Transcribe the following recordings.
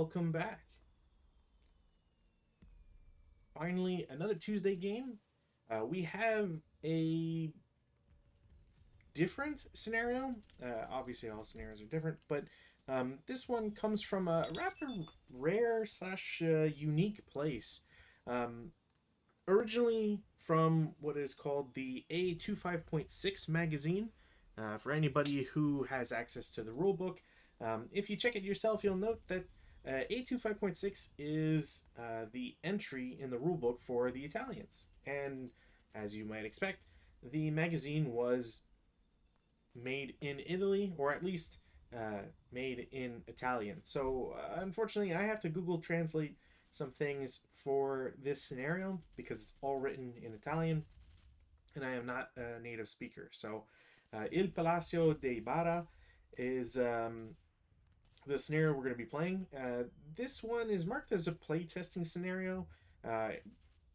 welcome back. Finally, another Tuesday game. We have a different scenario. Obviously, all scenarios are different, but this one comes from a rather rare slash unique place. Um, Originally from what is called the A256.1 magazine. For anybody who has access to the rulebook, if you check it yourself, you'll note that A256.1 is the entry in the rulebook for the Italians. And as you might expect, the magazine was made in Italy, or at least made in Italian. So unfortunately, I have to Google Translate some things for this scenario because it's all written in Italian, and I am not a native speaker. So, Il Palacio de Ibarra is the scenario we're going to be playing. This one is marked as a playtesting scenario, uh,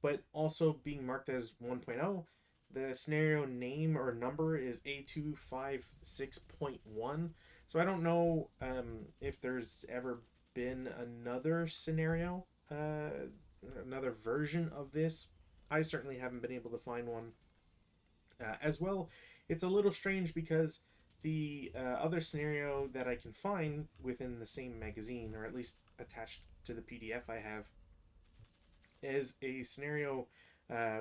but also being marked as 1.0. The scenario name or number is A256.1. So I don't know if there's ever been another scenario, another version of this. I certainly haven't been able to find one. As well, it's a little strange because the other scenario that I can find within the same magazine, or at least attached to the PDF I have, is a scenario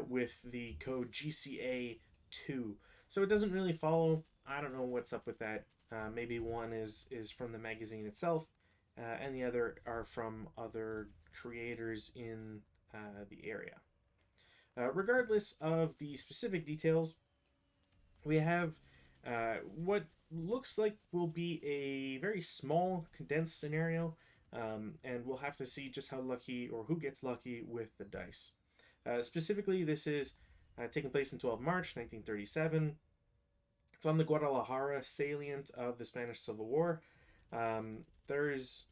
with the code GCA2. So it doesn't really follow. I don't know what's up with that. Maybe one is from the magazine itself, and the other are from other creators in the area. Regardless of the specific details, we have what looks like will be a very small, condensed scenario, and we'll have to see just how lucky or who gets lucky with the dice. Specifically, this is taking place in 12 March 1937. It's on the Guadalajara salient of the Spanish Civil War. There's,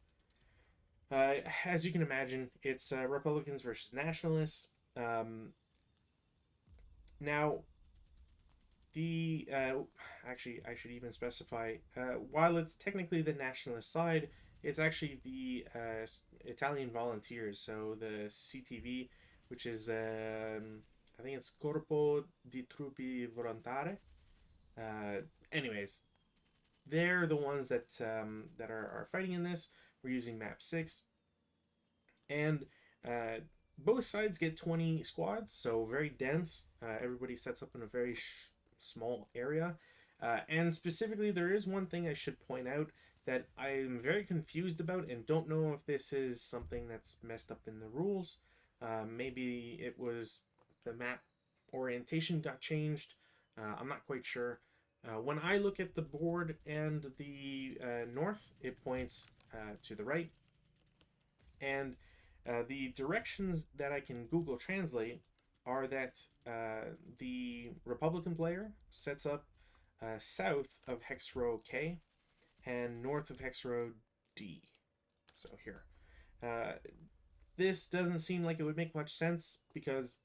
as you can imagine, it's Republicans versus Nationalists. Now, the actually, I should even specify, while it's technically the nationalist side, it's actually the Italian volunteers, so the CTV, which is I think it's Corpo di Truppi Volontari. Anyways, they're the ones that are fighting in this. We're using map 6, and both sides get 20 squads, so very dense. Everybody sets up in a very small area. And specifically, there is one thing I should point out that I'm very confused about and don't know if this is something that's messed up in the rules. Maybe it was the map orientation got changed. I'm not quite sure. When I look at the board and the north, it points to the right. And the directions that I can Google Translate are that the Republican player sets up south of hex row K and north of hex row D. So here. This doesn't seem like it would make much sense because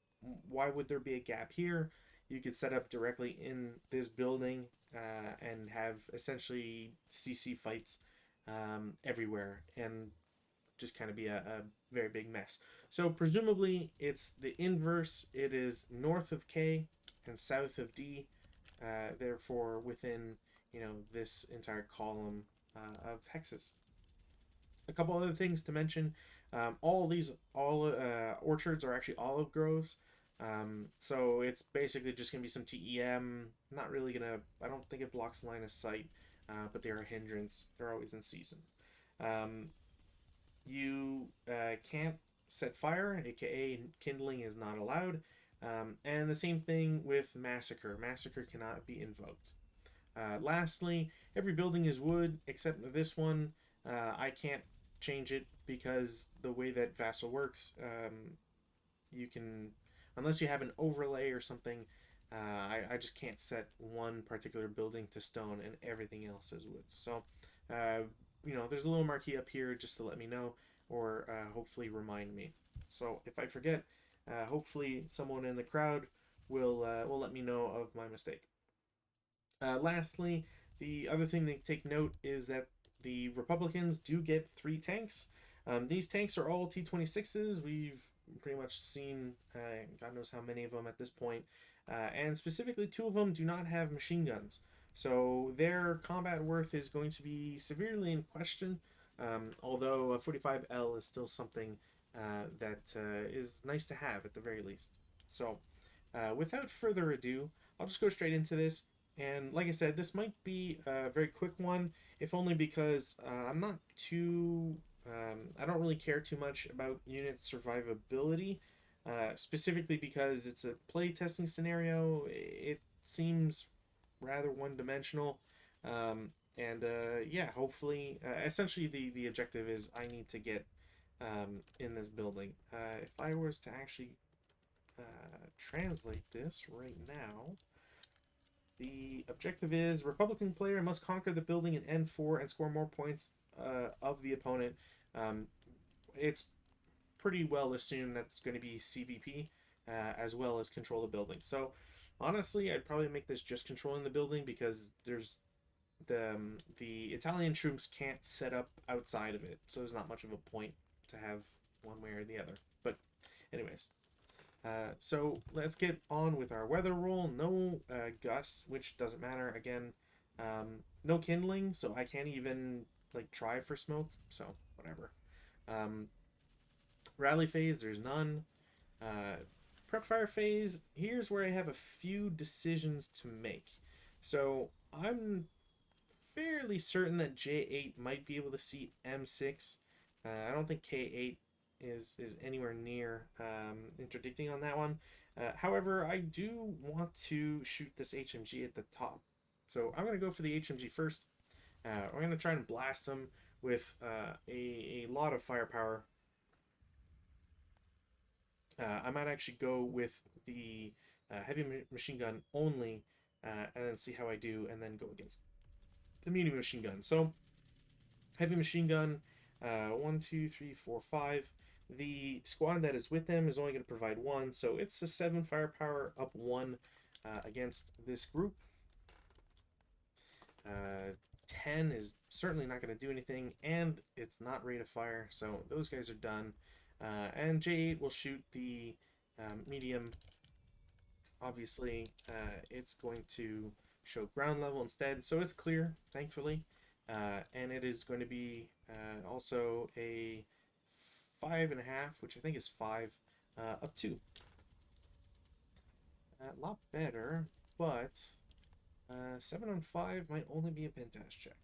why would there be a gap here? You could set up directly in this building and have essentially CC fights everywhere and just kind of be a very big mess. So presumably it's the inverse. It is north of K and south of D, therefore within this entire column of hexes. A couple other things to mention. All orchards are actually olive groves. So it's basically just going to be some TEM. Not really going to, I don't think it blocks line of sight, but they're a hindrance. They're always in season. You can't set fire, aka kindling is not allowed. And the same thing with massacre. Massacre cannot be invoked. Lastly, every building is wood except this one. I can't change it because the way that Vassal works, you can, unless you have an overlay or something, I just can't set one particular building to stone and everything else is wood. So, there's a little marquee up here just to let me know or hopefully remind me. So if I forget, hopefully someone in the crowd will let me know of my mistake. Lastly, the other thing to take note is that the Republicans do get 3 tanks. These tanks are all T-26s. We've pretty much seen God knows how many of them at this point. And specifically, two of them do not have machine guns. So their combat worth is going to be severely in question. Although a 45L is still something that is nice to have at the very least. So without further ado, I'll just go straight into this. And like I said, this might be a very quick one, if only because I'm not too. I don't really care too much about unit survivability, specifically because it's a play testing scenario. It seems rather one dimensional. And yeah, hopefully, essentially, the objective is I need to get in this building. If I was to actually translate this right now, the objective is Republican player must conquer the building in N4 and score more points of the opponent. It's pretty well assumed that's going to be CVP as well as control the building. So honestly, I'd probably make this just controlling the building because there's the Italian troops can't set up outside of it, so there's not much of a point to have one way or the other. But anyways, so let's get on with our weather roll. No gusts, which doesn't matter. Again, no kindling, so I can't even like try for smoke. So whatever. Rally phase, there's none. Prep fire phase, here's where I have a few decisions to make. So I'm fairly certain that J8 might be able to see M6. I don't think K8 is anywhere near interdicting on that one. However, I do want to shoot this HMG at the top. So I'm going to go for the HMG first. We're going to try and blast them with a lot of firepower. I might actually go with the heavy machine gun only and then see how I do, and then go against the medium machine gun. So heavy machine gun, 1, 2, 3, 4, 5. The squad that is with them is only going to provide 1, so it's a 7 firepower up 1 against this group. 10 is certainly not going to do anything, and it's not rate of fire, so those guys are done. And J8 will shoot the medium. Obviously, it's going to show ground level instead, so it's clear, thankfully. And it is going to be also a 5.5, which I think is 5, up 2. A lot better, but 7 on 5 might only be a pentast check.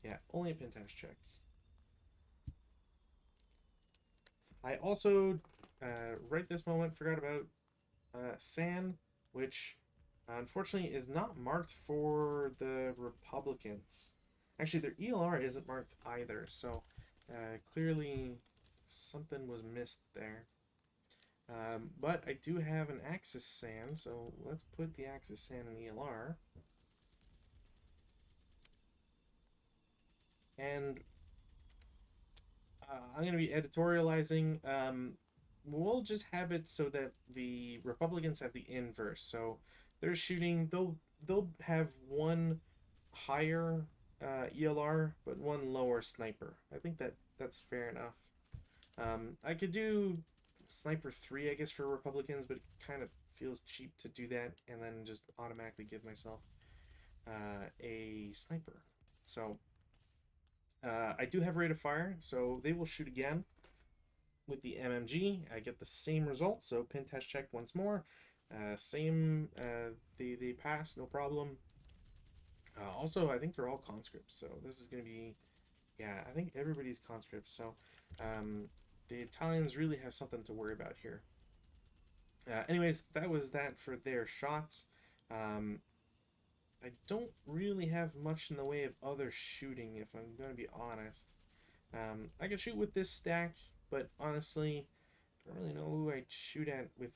Yeah, only a pentast check. I also, right this moment, forgot about SAN, which unfortunately is not marked for the Republicans. Actually, their ELR isn't marked either, so clearly something was missed there. But I do have an Axis SAN, so let's put the Axis SAN in ELR. And I'm going to be editorializing. We'll just have it so that the Republicans have the inverse. So they're shooting. They'll have one higher ELR, but one lower sniper. I think that's fair enough. I could do sniper 3, I guess, for Republicans, but it kind of feels cheap to do that and then just automatically give myself a sniper. So I do have rate of fire, so they will shoot again with the MMG. I get the same result, so pin test check once more. Same, they pass, no problem. Also, I think they're all conscripts, so this is going to be, yeah, I think everybody's conscripts, so the Italians really have something to worry about here. Anyways, that was that for their shots. I don't really have much in the way of other shooting, if I'm going to be honest. I can shoot with this stack, but honestly, I don't really know who I'd shoot at with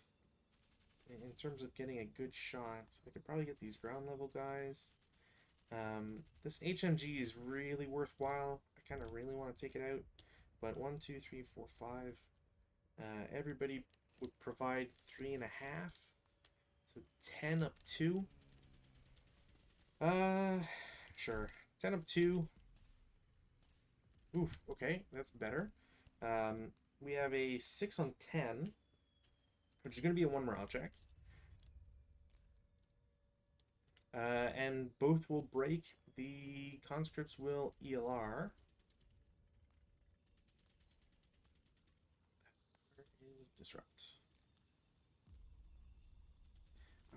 in terms of getting a good shot. I could probably get these ground level guys. This HMG is really worthwhile. I kind of really want to take it out, but 1, 2, 3, 4, 5. Everybody would provide 3.5, so 10 up 2. Sure. 10 up 2. Oof, okay, that's better. We have a 6 on 10, which is going to be a 1 morale check. And both will break. The conscripts will ELR. Where is disrupt?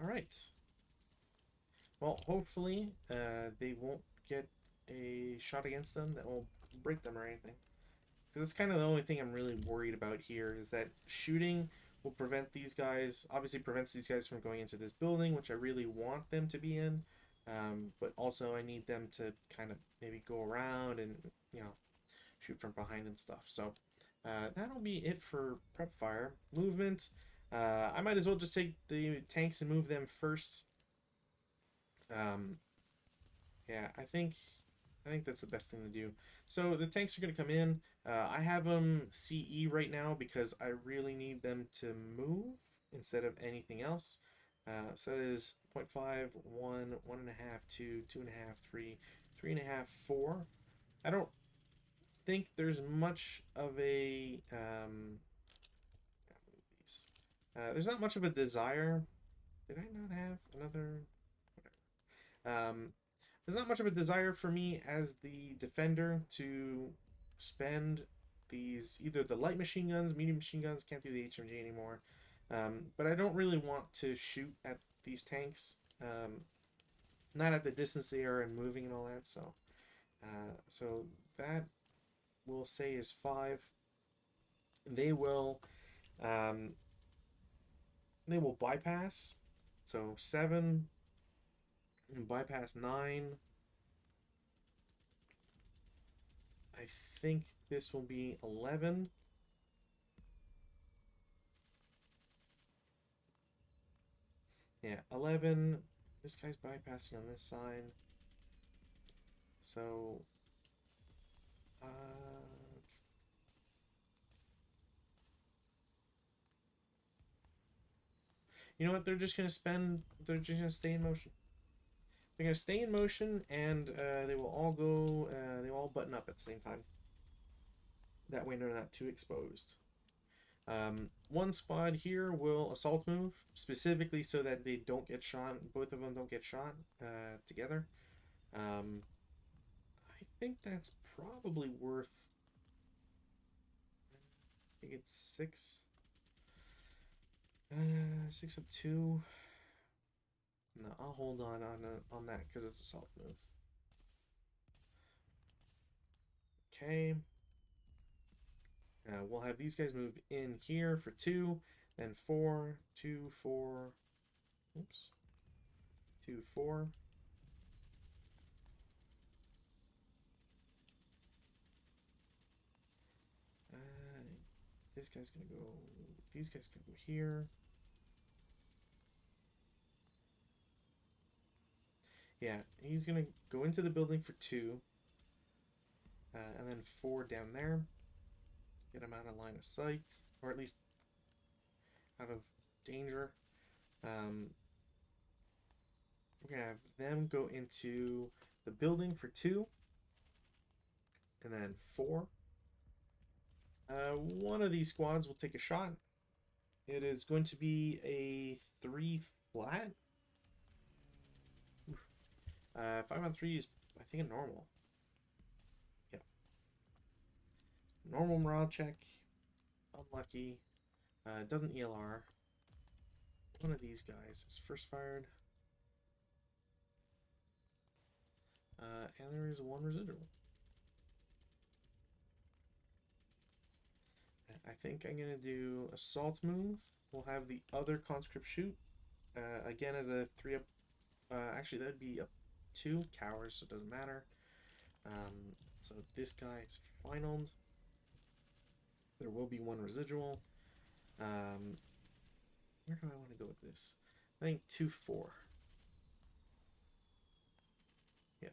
All right. Well, hopefully they won't get a shot against them that will break them or anything. Because that's kind of the only thing I'm really worried about here is that shooting will prevent these guys, obviously prevents these guys from going into this building, which I really want them to be in. But also I need them to kind of maybe go around and, you know, shoot from behind and stuff. So that'll be it for prep fire. Movement. I might as well just take the tanks and move them first. Yeah, I think that's the best thing to do. So the tanks are going to come in. I have them CE right now because I really need them to move instead of anything else. So that is 0.5, 1, 1.5, 2, 2.5, 3, 3.5, 4. I don't think there's much of a there's not much of a desire. Did I not have another? Um, there's not much of a desire for me as the defender to spend these either the light machine guns, medium machine guns. Can't do the HMG anymore, but I don't really want to shoot at these tanks. Not at the distance they are and moving and all that. So that we'll say is 5. They will um, they will bypass. So 7 and bypass 9. I think this will be 11. Yeah, 11. This guy's bypassing on this side. So, uh, you know what? They're just going to stay in motion. They're going to stay in motion and they will all go, they will all button up at the same time. That way they're not too exposed. One squad here will assault move, specifically so that they don't get shot. Both of them don't get shot together. I think that's probably worth. I think it's 6. 6 of 2. No, I'll hold on that because it's assault move. Okay. We'll have these guys move in here for 2, then 4, 2, 4. Oops. 2, 4. This guy's gonna go. These guys can go here. Yeah, he's gonna go into the building for 2, and then 4 down there. Get him out of line of sight, or at least out of danger. We're gonna have them go into the building for 2, and then 4. One of these squads will take a shot. It is going to be a 3 flat. 5 on 3 is, I think, a normal. Yeah. Normal morale check. Unlucky. It doesn't ELR. One of these guys is first fired. And there is 1 residual. I think I'm going to do assault move. We'll have the other conscript shoot. Again, as a 3 up. Actually, that would be a 2 cowards, so it doesn't matter. So this guy is finaled. There will be 1 residual. Where do I want to go with this? I think 2, 4. Yeah.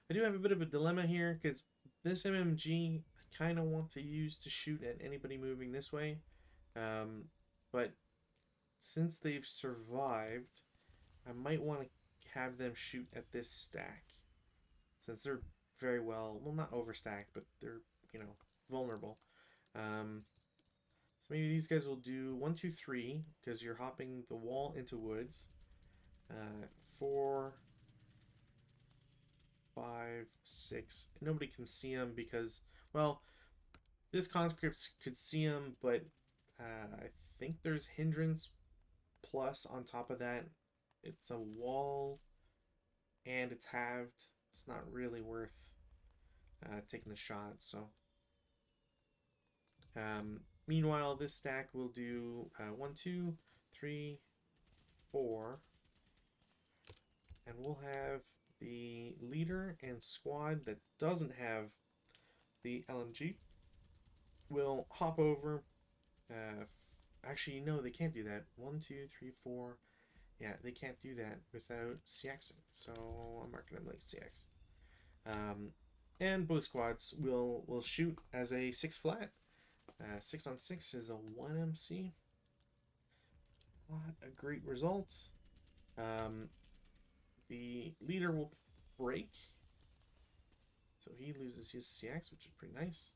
I do have a bit of a dilemma here because this MMG I kind of want to use to shoot at anybody moving this way. But since they've survived, I might want to have them shoot at this stack. since they're very well not overstacked, but they're vulnerable. So maybe these guys will do 1, 2, 3 because you're hopping the wall into woods. 4, 5, 6. Nobody can see them because, well, this conscript could see them, but I think there's hindrance plus on top of that. It's a wall and it's halved. It's not really worth taking the shot. So, meanwhile, this stack will do 1, 2, 3, 4, and we'll have the leader and squad that doesn't have the LMG will hop over. Actually, no, they can't do that. 1, 2, 3, 4. Yeah, they can't do that without CXing. So I'm marking them like CX. And both squads will shoot as a 6 flat. 6 on 6 is a 1 MC. Not a great result. The leader will break. So he loses his CX, which is pretty nice.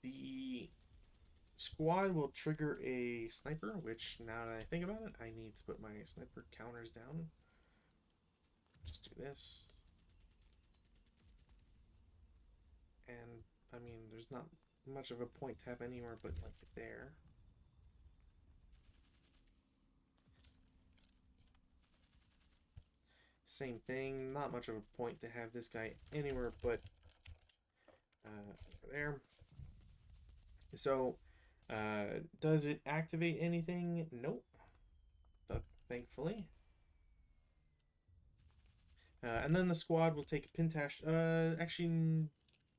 The squad will trigger a sniper, which now that I think about it, I need to put my sniper counters down. Just do this. And, I mean, there's not much of a point to have anywhere but, like, there. Same thing, not much of a point to have this guy anywhere but there. So, does it activate anything? Nope. Thankfully. And then the squad will take a Pintash. Actually,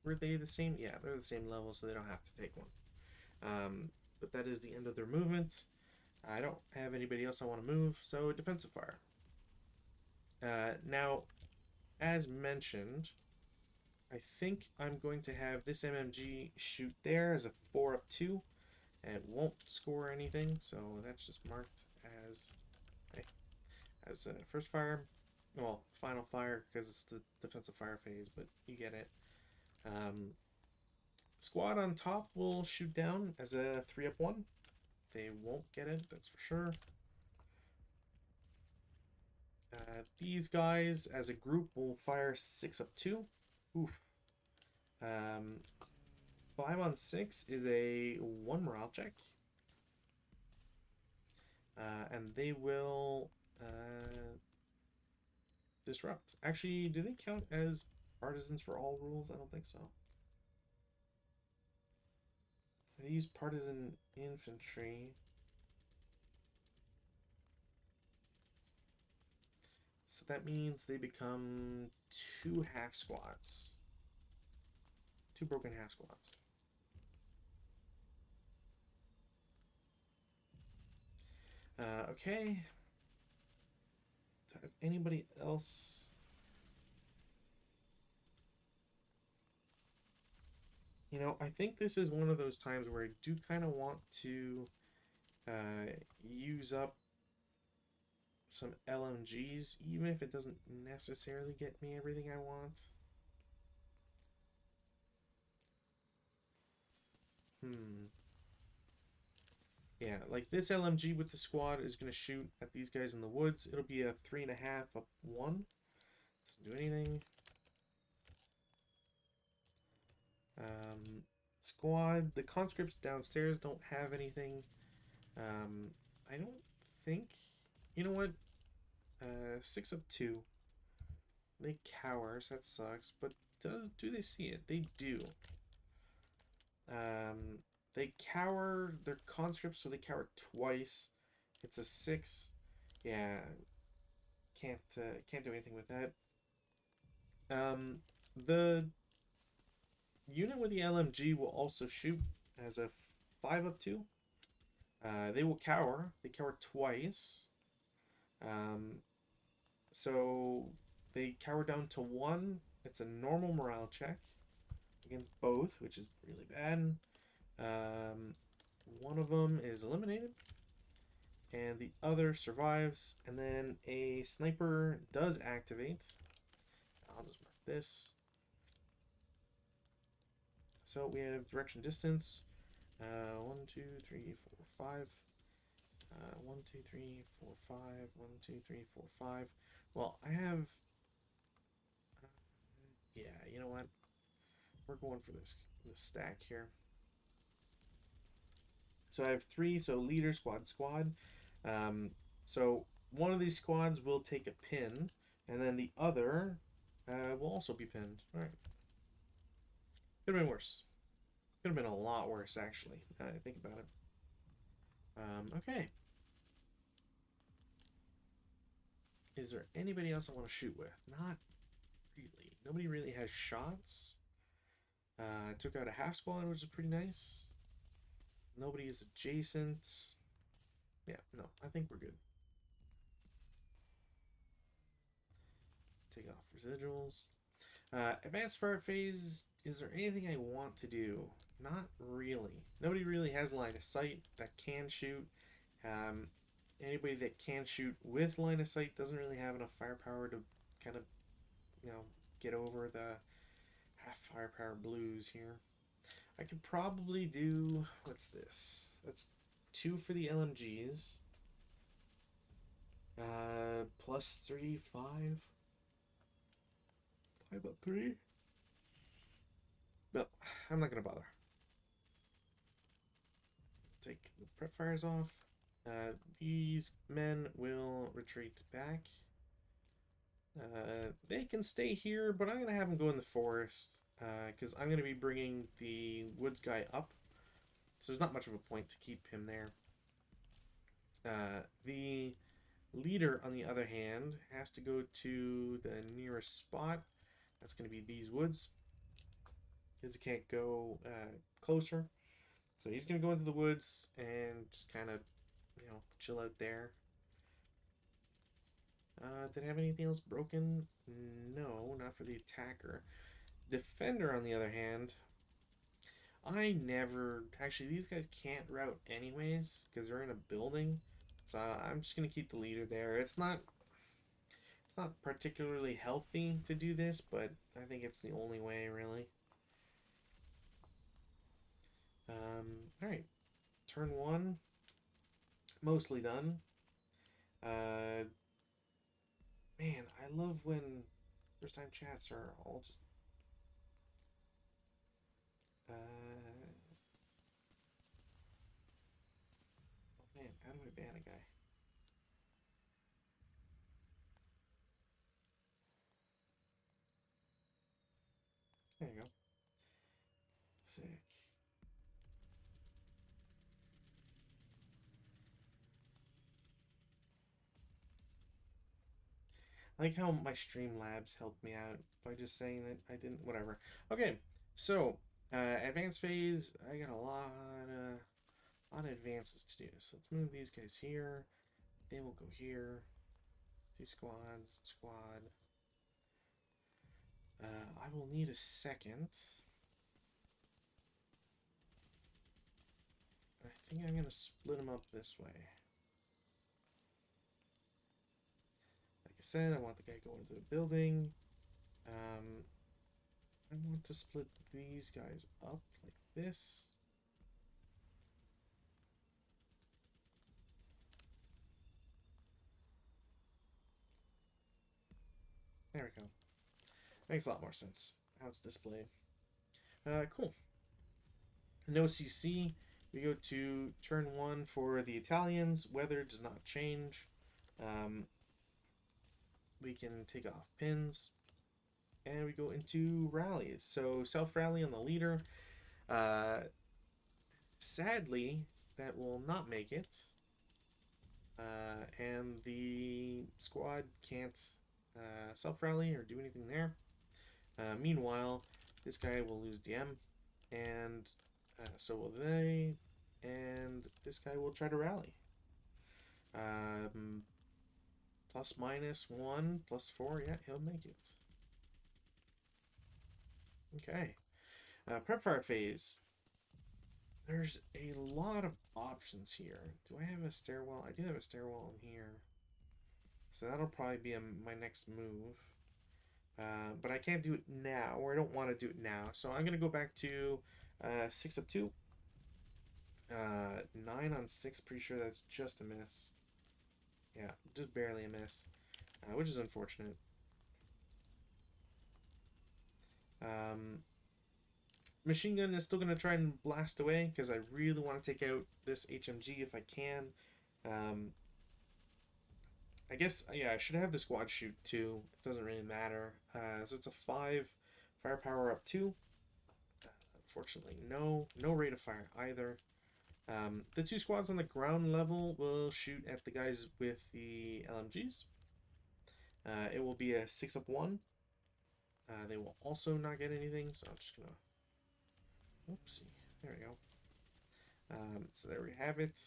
were they the same? Yeah, they're the same level, so they don't have to take one. But that is the end of their movement. I don't have anybody else I want to move, so defensive fire. Now, as mentioned, I think I'm going to have this MMG shoot there as a 4-up-2, and it won't score anything, so that's just marked as first fire. Well, final fire because it's the defensive fire phase, but you get it. Squad on top will shoot down as a 3-up-1. They won't get it, that's for sure. These guys, as a group, will fire 6-up-2. Oof. 5 on 6 is a 1 morale check. And they will disrupt. Actually, do they count as partisans for all rules? I don't think so. They use partisan infantry. So that means they become 2 half squads. 2 broken half squads. Okay. If anybody else... You know, I think this is one of those times where I do kind of want to use up some LMGs, even if it doesn't necessarily get me everything I want. Yeah, like this LMG with the squad is going to shoot at these guys in the woods. It'll be a 3.5-up-1. Doesn't do anything. Squad, the conscripts downstairs don't have anything. I don't think... You know what? 6-up-2. They cower, so that sucks. But do they see it? They do. They cower. They're conscripts, so they cower twice. It's a 6. Yeah, can't do anything with that. The unit with the LMG will also shoot as a 5-up-2. They will cower. They cower twice. So they cower down to 1. It's a normal morale check against both, which is really bad. One of them is eliminated. and the other survives, and then a sniper does activate. I'll just mark this. So we have direction distance. 1, 2, 3, 4, 5. 1, 2, 3, 4, 5. 1, 2, 3, 4, 5. Well, I have. Yeah, you know what? We're going for this stack here. So I have 3. So leader, squad. So one of these squads will take a pin, and then the other will also be pinned. All right. Could have been worse. Could have been a lot worse, actually. Now that I think about it. Okay. Is there anybody else I want to shoot with? Not really. Nobody really has shots. Took out a half squad, which is pretty nice. Nobody is adjacent. Yeah, no, I think we're good. Take off residuals. Advanced fire phase. Is there anything I want to do? Not really. Nobody really has line of sight that can shoot. Anybody that can shoot with line of sight doesn't really have enough firepower to kind of, get over the half firepower blues here. I could probably do, what's this? That's 2 for the LMGs. Plus 3, 5. 5 up 3. No, I'm not gonna bother. Take the prep fires off. These men will retreat back. They can stay here, but I'm going to have them go in the forest because I'm going to be bringing the woods guy up. So there's not much of a point to keep him there. The leader, on the other hand, has to go to the nearest spot. That's going to be these woods. Because he can't go closer. So he's going to go into the woods and just kind of, chill out there. Did I have anything else broken? No, not for the attacker. Defender, on the other hand, I never... Actually, these guys can't route anyways, because they're in a building. So I'm just going to keep the leader there. It's not particularly healthy to do this, but I think it's the only way, really. Alright. Turn 1. Mostly done. Man, I love when first time chats are all just oh man, how do I ban a guy? There you go. Sick. I like how my Streamlabs helped me out by just saying that I didn't, whatever. Okay, so advanced phase, I got a lot of advances to do. So let's move these guys here. They will go here. 2 squads, squad. I will need a second. I think I'm gonna split them up this way. Like I said, I want the guy going to the building. I want to split these guys up like this. There we go. Makes a lot more sense how it's displayed. Cool. No CC. We go to turn 1 for the Italians. Weather does not change. We can take off pins. And we go into rallies. So self-rally on the leader. Sadly, that will not make it. And the squad can't self-rally or do anything there. Meanwhile, this guy will lose DM, and so will they, and this guy will try to rally. Plus minus 1, plus 4, yeah, he'll make it. Okay. Prep fire phase. There's a lot of options here. Do I have a stairwell? I do have a stairwell in here. So that'll probably be my next move. But I can't do it now, or I don't want to do it now. So I'm going to go back to 6 up 2. 9 on 6, pretty sure that's just a miss. Yeah, just barely a miss, which is unfortunate. Machine gun is still going to try and blast away because I really want to take out this HMG if I can. I guess, yeah, I should have the squad shoot too. It doesn't really matter. So it's a 5 firepower up 2. Unfortunately, no rate of fire either. The 2 squads on the ground level will shoot at the guys with the LMGs. It will be a 6 up 1. They will also not get anything, so I'm just gonna... Oopsie. There we go. So there we have it.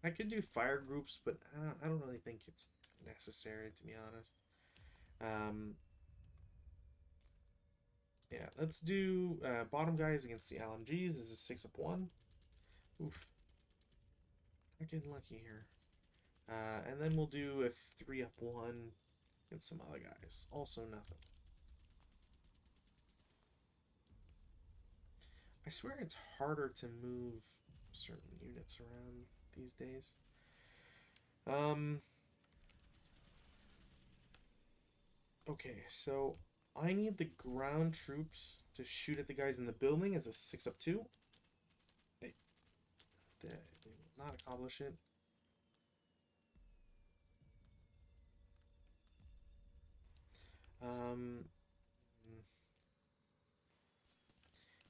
I could do fire groups, but I don't really think it's necessary, to be honest. Yeah, let's do bottom guys against the LMGs. This is 6 up 1. Oof. Not getting lucky here. And then we'll do a 3 up 1 against some other guys. Also nothing. I swear it's harder to move certain units around these days. Okay, so I need the ground troops to shoot at the guys in the building as a 6 up 2. They will not accomplish it.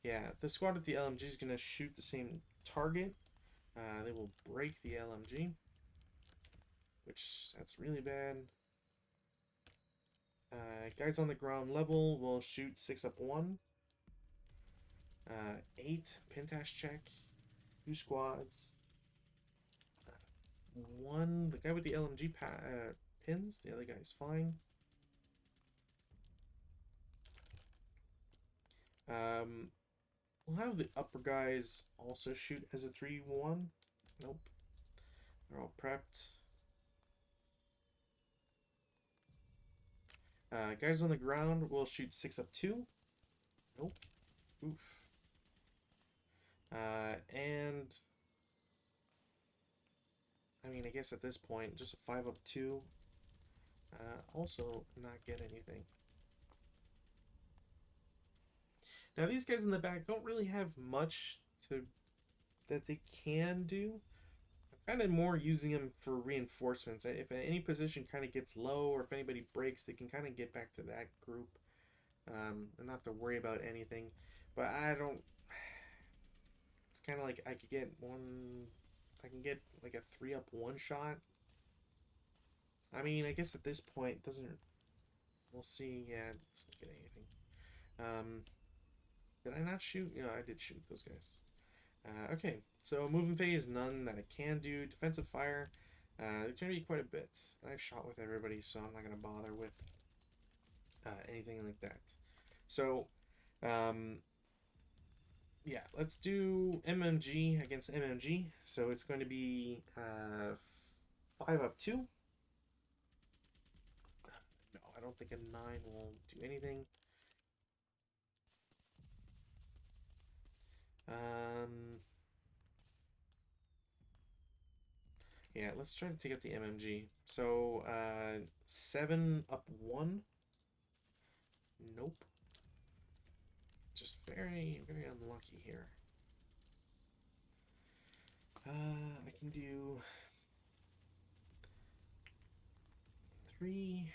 Yeah, the squad with the LMG is going to shoot the same target. They will break the LMG, which that's really bad. Guys on the ground level will shoot 6 up 1. 8 Pintash check. 2 squads. 1. The guy with the LMG pins. The other guy's fine. We'll have the upper guys also shoot as a 3-1. Nope. They're all prepped. Guys on the ground will shoot 6 up 2. Nope. Oof. And I mean, I guess at this point, just a 5 up 2. Also not get anything. Now these guys in the back don't really have much that they can do. I'm kind of more using them for reinforcements. If any position kind of gets low, or if anybody breaks, they can kind of get back to that group and not have to worry about anything. But I don't... It's kind of like I could get one... I can get like a 3 up 1 shot. I mean, I guess at this point, it doesn't... We'll see. Yeah, it's not getting anything. Did I not shoot? You know, I did shoot those guys. Okay, so moving phase, none that I can do. Defensive fire, there's going to be quite a bit. I've shot with everybody, so I'm not going to bother with anything like that. So, yeah, let's do MMG against MMG. So it's going to be 5 up 2. No, I don't think a 9 will do anything. Yeah, let's try to take out the MMG. So, 7 up 1. Nope. Just very, very unlucky here. I can do 3.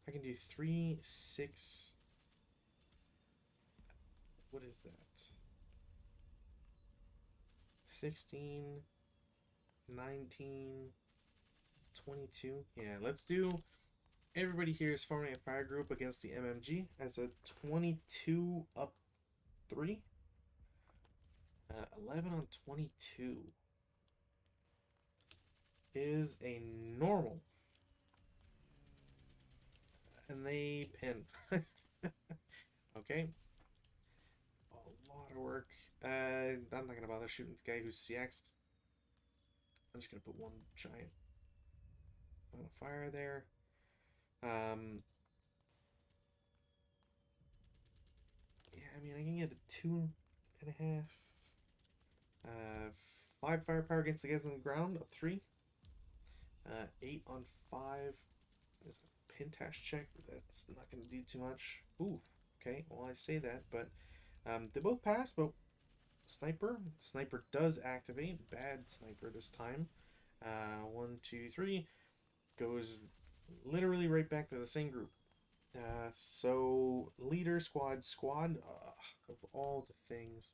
I can do 3, 6. What is that? 16, 19, 22. Yeah, let's do... Everybody here is forming a fire group against the MMG as a 22 up 3. 11 on 22 is a normal. And they pin. Okay. A lot of work. I'm not going to bother shooting the guy who's CX'd. I'm just going to put one giant final fire there. Yeah, I mean, I can get a 2.5. 5 firepower against the guys on the ground of 3. 8 on 5 is a pintash check, but that's not going to do too much. Ooh, okay, well, I say that, but they both pass, but sniper does activate. Bad sniper this time. 1, 2, 3 goes literally right back to the same group. So leader, squad, of all the things.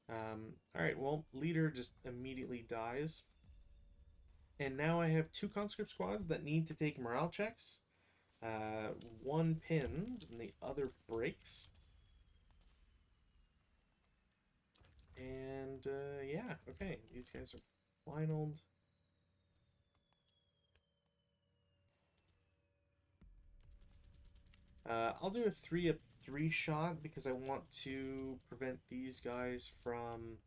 All right, well, leader just immediately dies. And now I have 2 conscript squads that need to take morale checks. One pins and the other breaks. And yeah, okay, these guys are finaled. I'll do a 3-up-3 shot because I want to prevent these guys from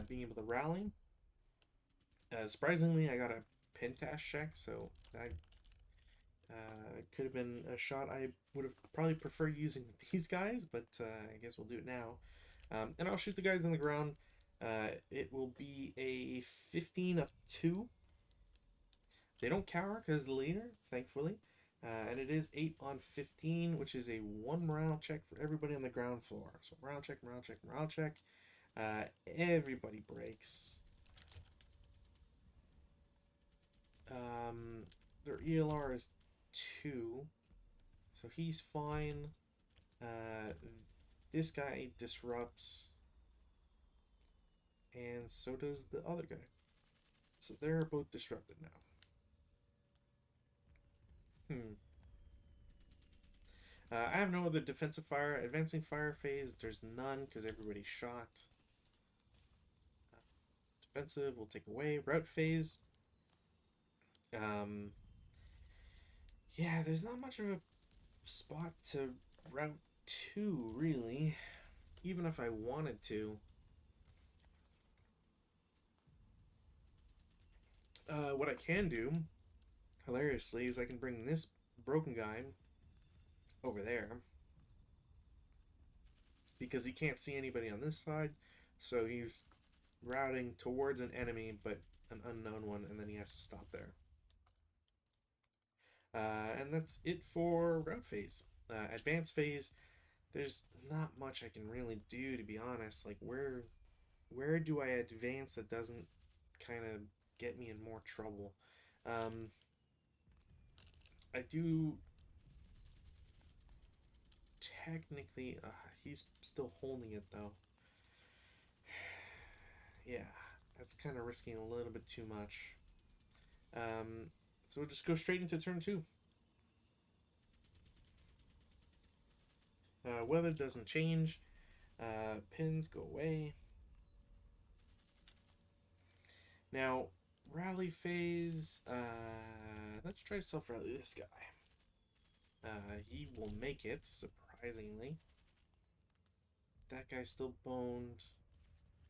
being able to rally. Surprisingly, I got a pintash check, so that could have been a shot I would have probably preferred using these guys, but I guess we'll do it now. And I'll shoot the guys on the ground. It will be a 15-up-2. They don't cower because the leader, thankfully. And it is 8 on 15, which is a 1 morale check for everybody on the ground floor. So morale check, morale check, morale check. Everybody breaks. Their ELR is 2, so he's fine. This guy disrupts, and so does the other guy. So they're both disrupted now. I have no other defensive fire. Advancing fire phase, there's none because everybody's shot. Defensive, we'll take away. Route phase. Yeah, there's not much of a spot to route to, really. Even if I wanted to. What I can do, hilariously, is I can bring this broken guy over there because he can't see anybody on this side, so he's routing towards an enemy but an unknown one, and then he has to stop there. And that's it for route phase. Advanced phase, there's not much I can really do, to be honest. Like, where do I advance that doesn't kind of get me in more trouble? I do technically, he's still holding it though. Yeah, that's kind of risking a little bit too much. So we'll just go straight into turn 2. Weather doesn't change. Pins go away. Now, rally phase. Let's try self-rally this guy. He will make it, surprisingly. That guy's still boned.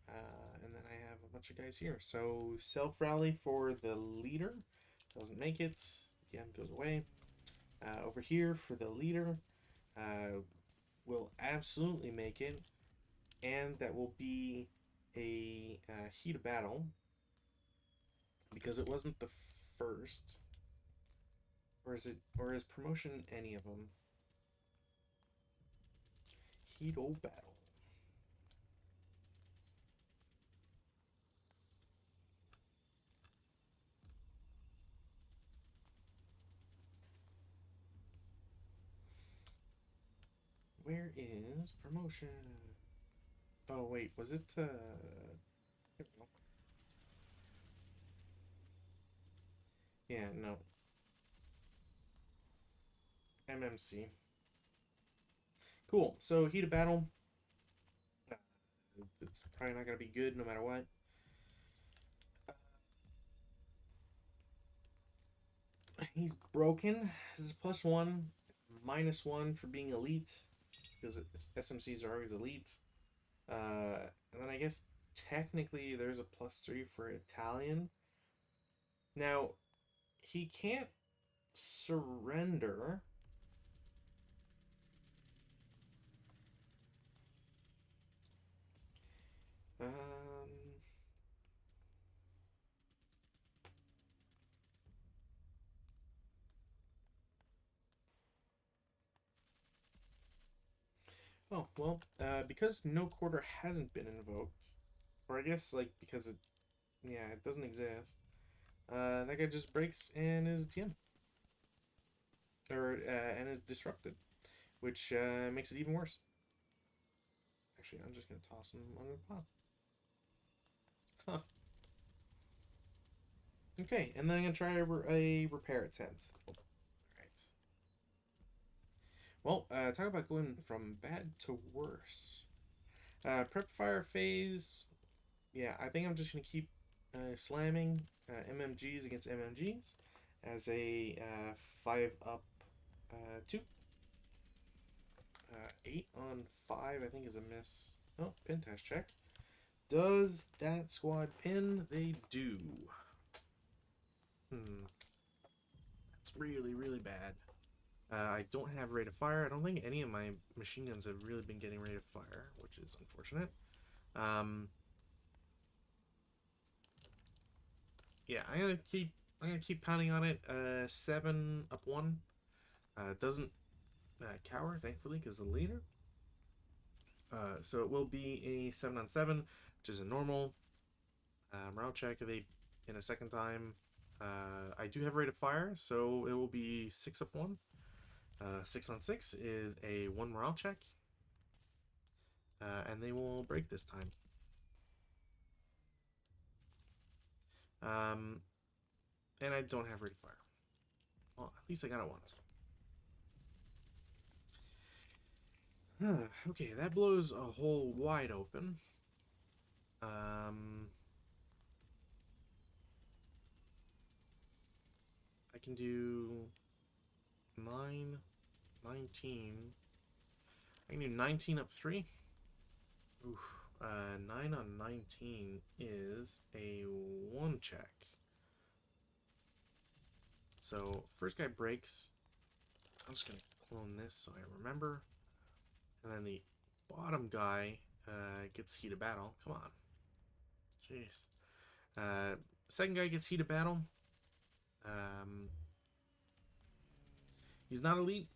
And then I have a bunch of guys here. So self-rally for the leader. Doesn't make it. The M goes away. Over here for the leader. Will absolutely make it. And that will be a heat of battle. Because it wasn't the first. Or is promotion any of them? Heat o' battle. Where is promotion? Oh wait, was it here we go. Yeah, no. MMC. Cool. So heat of battle. It's probably not gonna be good no matter what. He's broken. This is +1. -1 for being elite, because SMCs are always elite. And then I guess technically there's a +3 for Italian. Now, he can't surrender. Um, oh, well, because no quarter hasn't been invoked, or I guess, like, because it doesn't exist, that guy just breaks and is TM. And is disrupted, which makes it even worse. Actually, I'm just going to toss him under the pile. Huh. Okay, and then I'm going to try a repair attempt. Well, talk about going from bad to worse. Prep fire phase. Yeah, I think I'm just going to keep slamming MMGs against MMGs as a 5 up 2. 8 on 5, I think, is a miss. Oh, pin test check. Does that squad pin? They do. That's really, really bad. I don't have rate of fire. I don't think any of my machine guns have really been getting rate of fire, which is unfortunate. Yeah, I'm gonna keep pounding on it. 7 up 1. Doesn't cower, thankfully, because the leader. So it will be a 7 on 7, which is a normal morale check. If they in a second time. I do have rate of fire, so it will be 6 up 1. 6 on 6 is a 1 morale check. And they will break this time. And I don't have rate of fire. Well, at least I got it once. Okay, that blows a hole wide open. I can do 9, 19. I can do 19 up 3. Oof. 9 on 19 is a 1 check. So, first guy breaks. I'm just going to clone this so I remember. And then the bottom guy gets heat of battle. Come on. Jeez. Second guy gets heat of battle. He's not elite.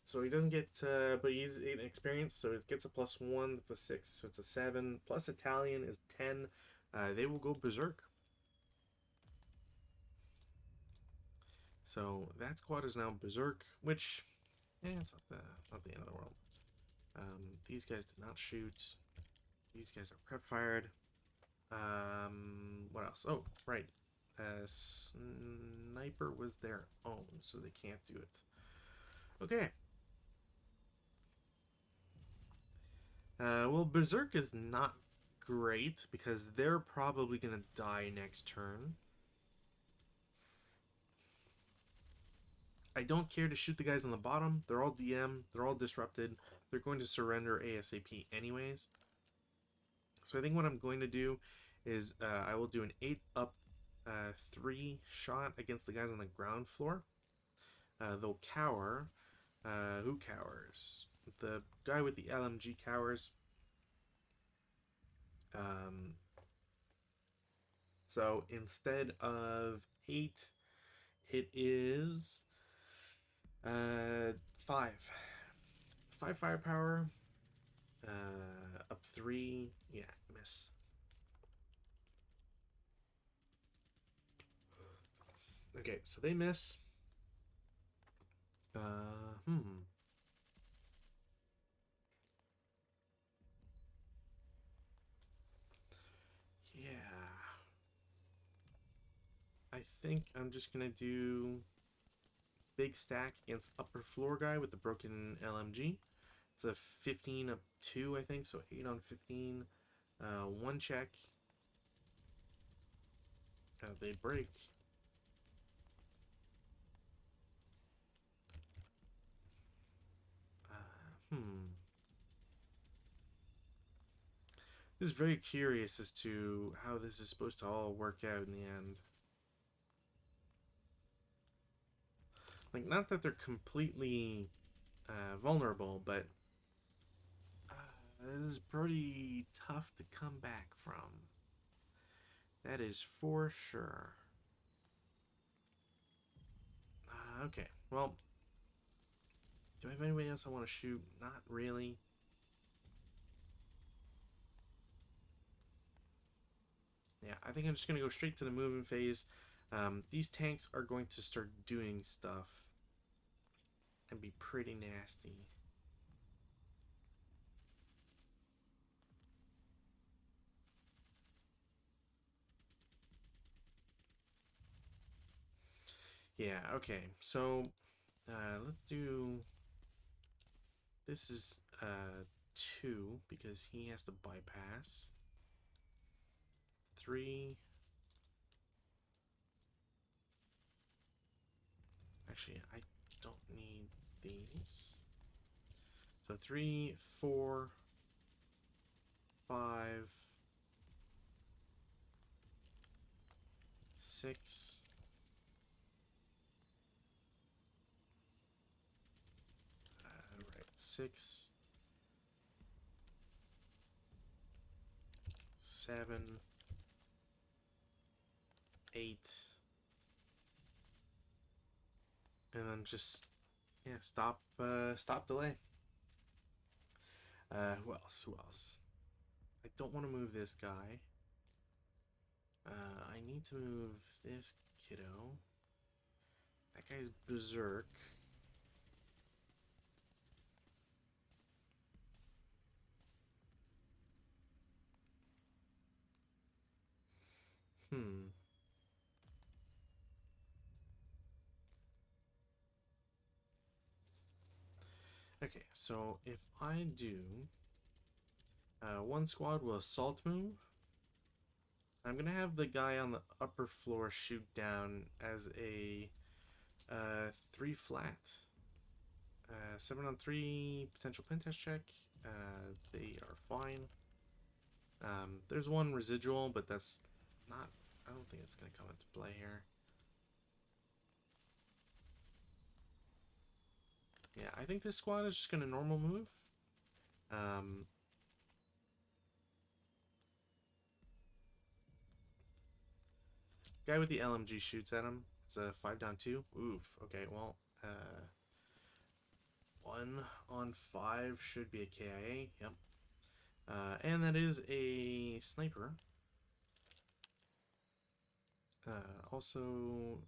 So he doesn't get, but he's an experience, so it gets a +1, that's a 6, so it's a 7, plus Italian is 10. They will go berserk. So that squad is now berserk, which, it's not the end of the world. These guys did not shoot. These guys are prep fired. What else? Oh, right. Sniper was their own, so they can't do it. Okay. Well, Berserk is not great because they're probably going to die next turn. I don't care to shoot the guys on the bottom. They're all DM. They're all disrupted. They're going to surrender ASAP anyways. So I think what I'm going to do is I will do an 8 up 3 shot against the guys on the ground floor. They'll cower. Who cowers? The guy with the LMG cowers. So instead of 8, it is 5. 5 firepower. Up 3. Yeah, miss. Okay, so they miss. Yeah. I think I'm just gonna do big stack against upper floor guy with the broken LMG. It's a 15 up 2, I think, so 8 on 15. 1 check. They break. This is very curious as to how this is supposed to all work out in the end. Like, not that they're completely vulnerable, but this is pretty tough to come back from. That is for sure. Okay, well, do I have anybody else I want to shoot? Not really. Yeah, I think I'm just going to go straight to the moving phase. These tanks are going to start doing stuff and be pretty nasty. Yeah, okay, so let's do... This is 2 because he has to bypass. 3. Actually, I don't need these. So 3, 4, 5, 6. Right, 6, 7, 8, and then just stop delay. Who else? Who else? I don't want to move this guy. I need to move this kiddo. That guy's berserk. Okay, so if I do one squad will assault move, I'm gonna have the guy on the upper floor shoot down as a 3 flat. 7 on 3 potential pen test check. They are fine. There's one residual, but that's not... I don't think it's going to come into play here. Yeah, I think this squad is just going to normal move. Guy with the LMG shoots at him. It's a 5 down 2. Oof. Okay, well, 1 on 5 should be a KIA. Yep. And that is a sniper. Also,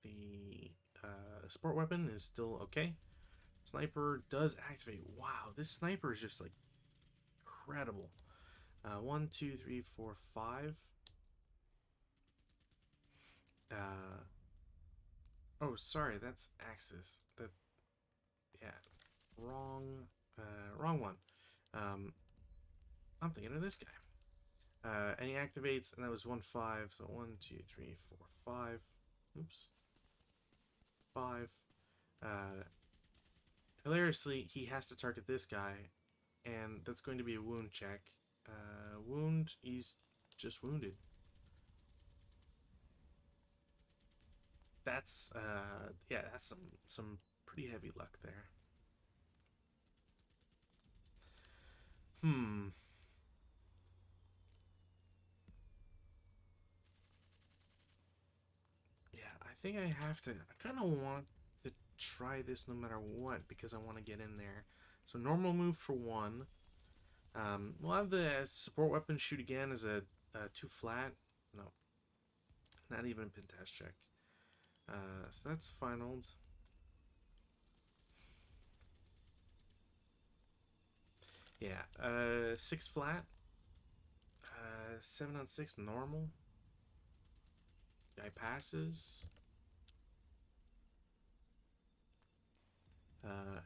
the sport weapon is still okay. Sniper does activate. Wow, this sniper is just like incredible. 1, 2, 3, 4, 5. Oh, sorry, that's Axis. That, yeah, wrong one. I'm thinking of this guy. And he activates, and that was 1, 5. So 1, 2, 3, 4, 5. Oops. 5. Hilariously, he has to target this guy, and that's going to be a wound check. Wound, he's just wounded. That's, yeah, that's some pretty heavy luck there. Yeah, I think I have to... I kind of want to try this no matter what, because I want to get in there. So normal move for 1. We'll have the support weapon shoot again as a 2 flat. No, not even a pin test check. So that's finaled. Yeah, 6 flat. 7 on 6 normal. Guy passes.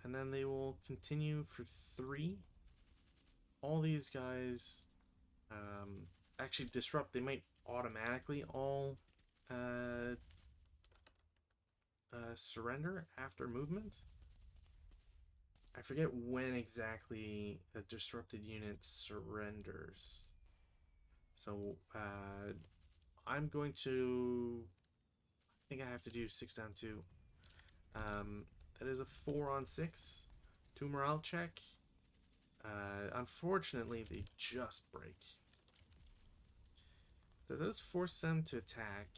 And then they will continue for 3. All these guys actually disrupt. They might automatically all surrender after movement. I forget when exactly a disrupted unit surrenders. So I'm going to. I think I have to do 6 down 2. Um, that is a 4 on 6. 2 morale check. Unfortunately, they just break. That does force them to attack.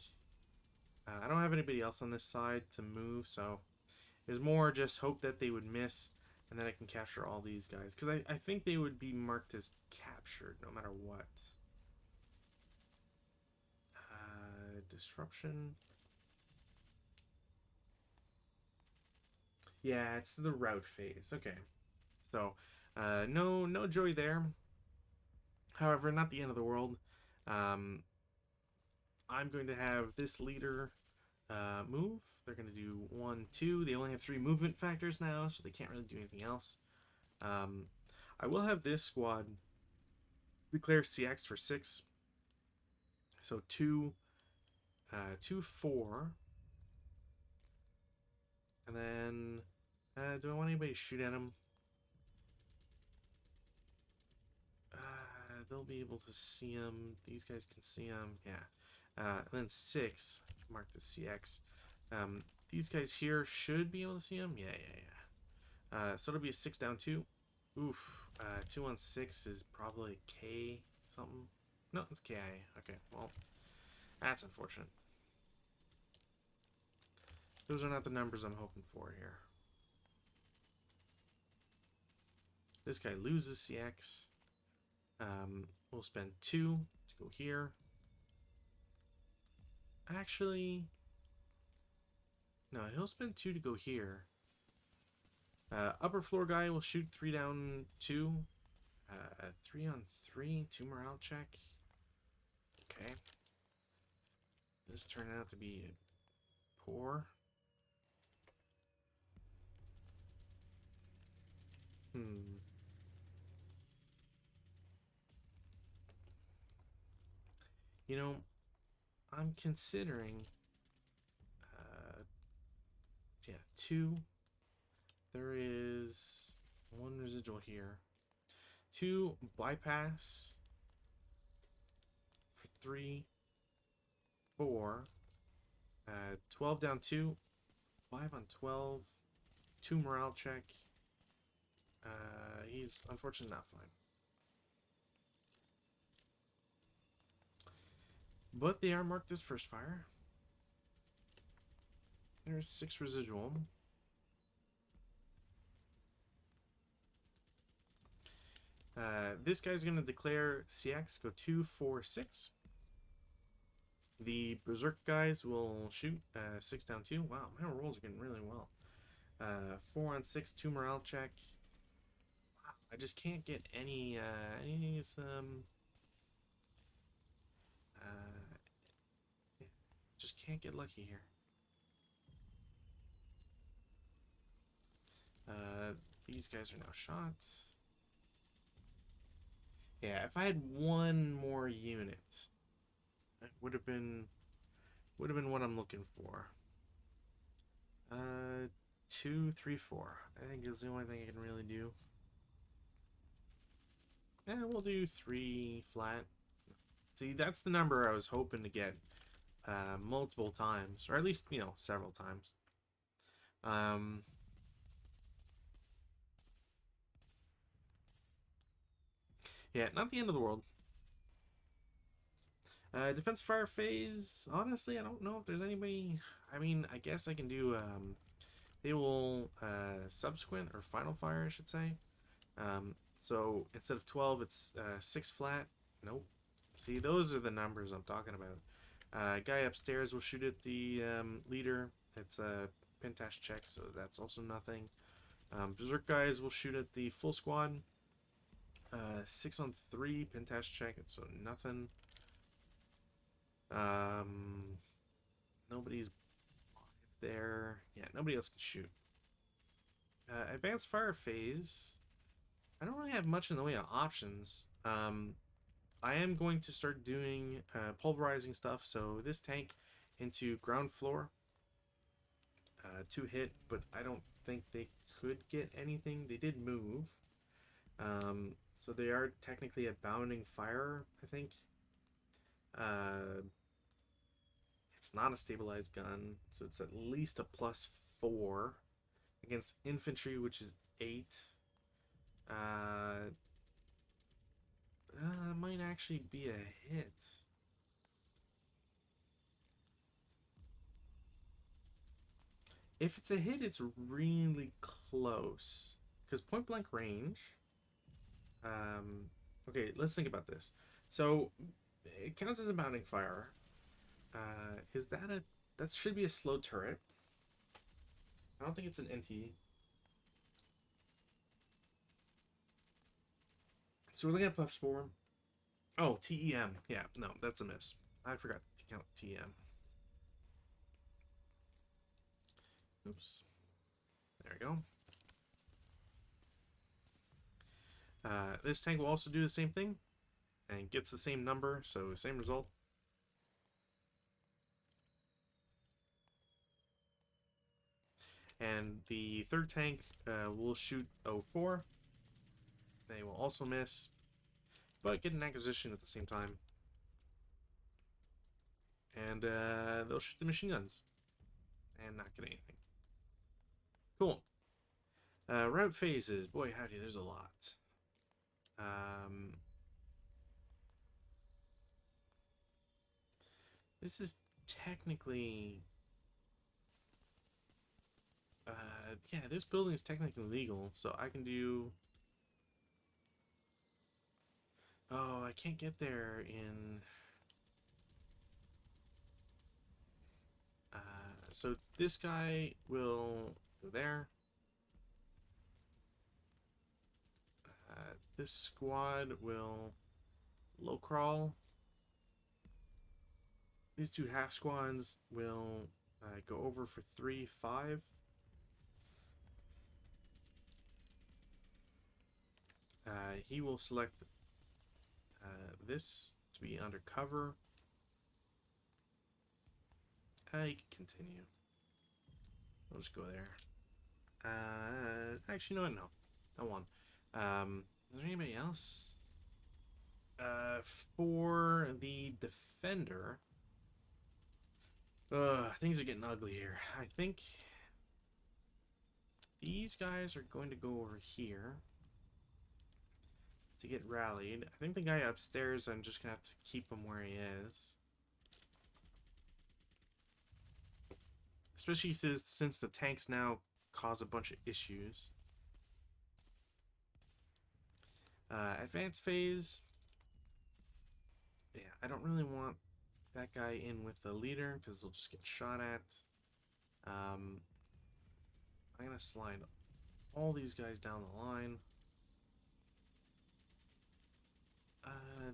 I don't have anybody else on this side to move, so it was more just hope that they would miss, and then I can capture all these guys. Because I think they would be marked as captured no matter what. Disruption. Yeah, it's the route phase. Okay. So, no joy there. However, not the end of the world. Um, I'm going to have this leader move. They're going to do 1, 2. They only have 3 movement factors now, so they can't really do anything else. I will have this squad declare CX for 6. So 2, 2, 4. And then, do I want anybody to shoot at them? They'll be able to see them. These guys can see them. Yeah. And then 6, mark the CX. These guys here should be able to see them. Yeah. So it'll be a 6 down 2. Oof. 2 on 6 is probably K something. No, it's KI. Okay, well, that's unfortunate. Those are not the numbers I'm hoping for here. This guy loses CX. We'll spend 2 to go here. Actually, no, he'll spend 2 to go here. Upper floor guy will shoot 3 down 2. 3 on 3, 2 morale check. Okay. This turned out to be poor. You know, I'm considering, yeah, 2. There is 1 residual here. 2 bypass for 3, 4. 12 down 2. 5 on 12. 2 morale check. He's unfortunately not fine. But they are marked as first fire. There's 6 residual. This guy's going to declare CX, go 2, 4, 6. The Berserk guys will shoot 6 down 2. Wow, my rolls are getting really well. 4 on 6, 2 morale check. Wow, I just can't get any just can't get lucky here. These guys are now shot. Yeah, if I had 1 more unit, that would have been what I'm looking for. 2, 3, 4. I think is the only thing I can really do. Yeah, we'll do 3 flat. See, that's the number I was hoping to get multiple times, or at least, you know, several times. Yeah, not the end of the world. Defense fire phase, honestly, I don't know if there's anybody. I mean, I guess I can do, they will, subsequent, or final fire, I should say. So instead of 12, it's 6 flat. Nope. See, those are the numbers I'm talking about. Guy upstairs will shoot at the leader. It's a Pentash check, so that's also nothing. Berserk guys will shoot at the full squad. 6 on 3, Pentash check, so nothing. Nobody's there. Yeah, nobody else can shoot. Advanced fire phase. I don't really have much in the way of options. I am going to start doing pulverizing stuff. So this tank into ground floor. 2 hit, but I don't think they could get anything. They did move. So they are technically a bounding fire, I think. Uh, it's not a stabilized gun, so it's at least a +4 against infantry, which is 8. That might actually be a hit. If it's a hit, it's really close. Because point blank range. Okay, let's think about this. So it counts as a bounding fire. Is that a... That should be a slow turret. I don't think it's an NT. So we're looking at +4. Oh, TEM. Yeah, no, that's a miss. I forgot to count TEM. Oops. There we go. This tank will also do the same thing and gets the same number, so same result. And the third tank will shoot 04. They will also miss, but get an acquisition at the same time. And they'll shoot the machine guns and not get anything. Cool. Route phases. Boy, howdy, there's a lot. This is technically... yeah, this building is technically legal, so I can do... Oh, I can't get there in... so this guy will go there. This squad will low crawl. These two half squads will go over for 3, 5. He will select this to be undercover. You can continue. I'll just go there. Actually, no, I won. Is there anybody else? For the defender, things are getting ugly here. I think these guys are going to go over here to get rallied. I think the guy upstairs, I'm just gonna have to keep him where he is. Especially since the tanks now cause a bunch of issues. Advanced phase. Yeah, I don't really want that guy in with the leader because they'll just get shot at. I'm gonna slide all these guys down the line.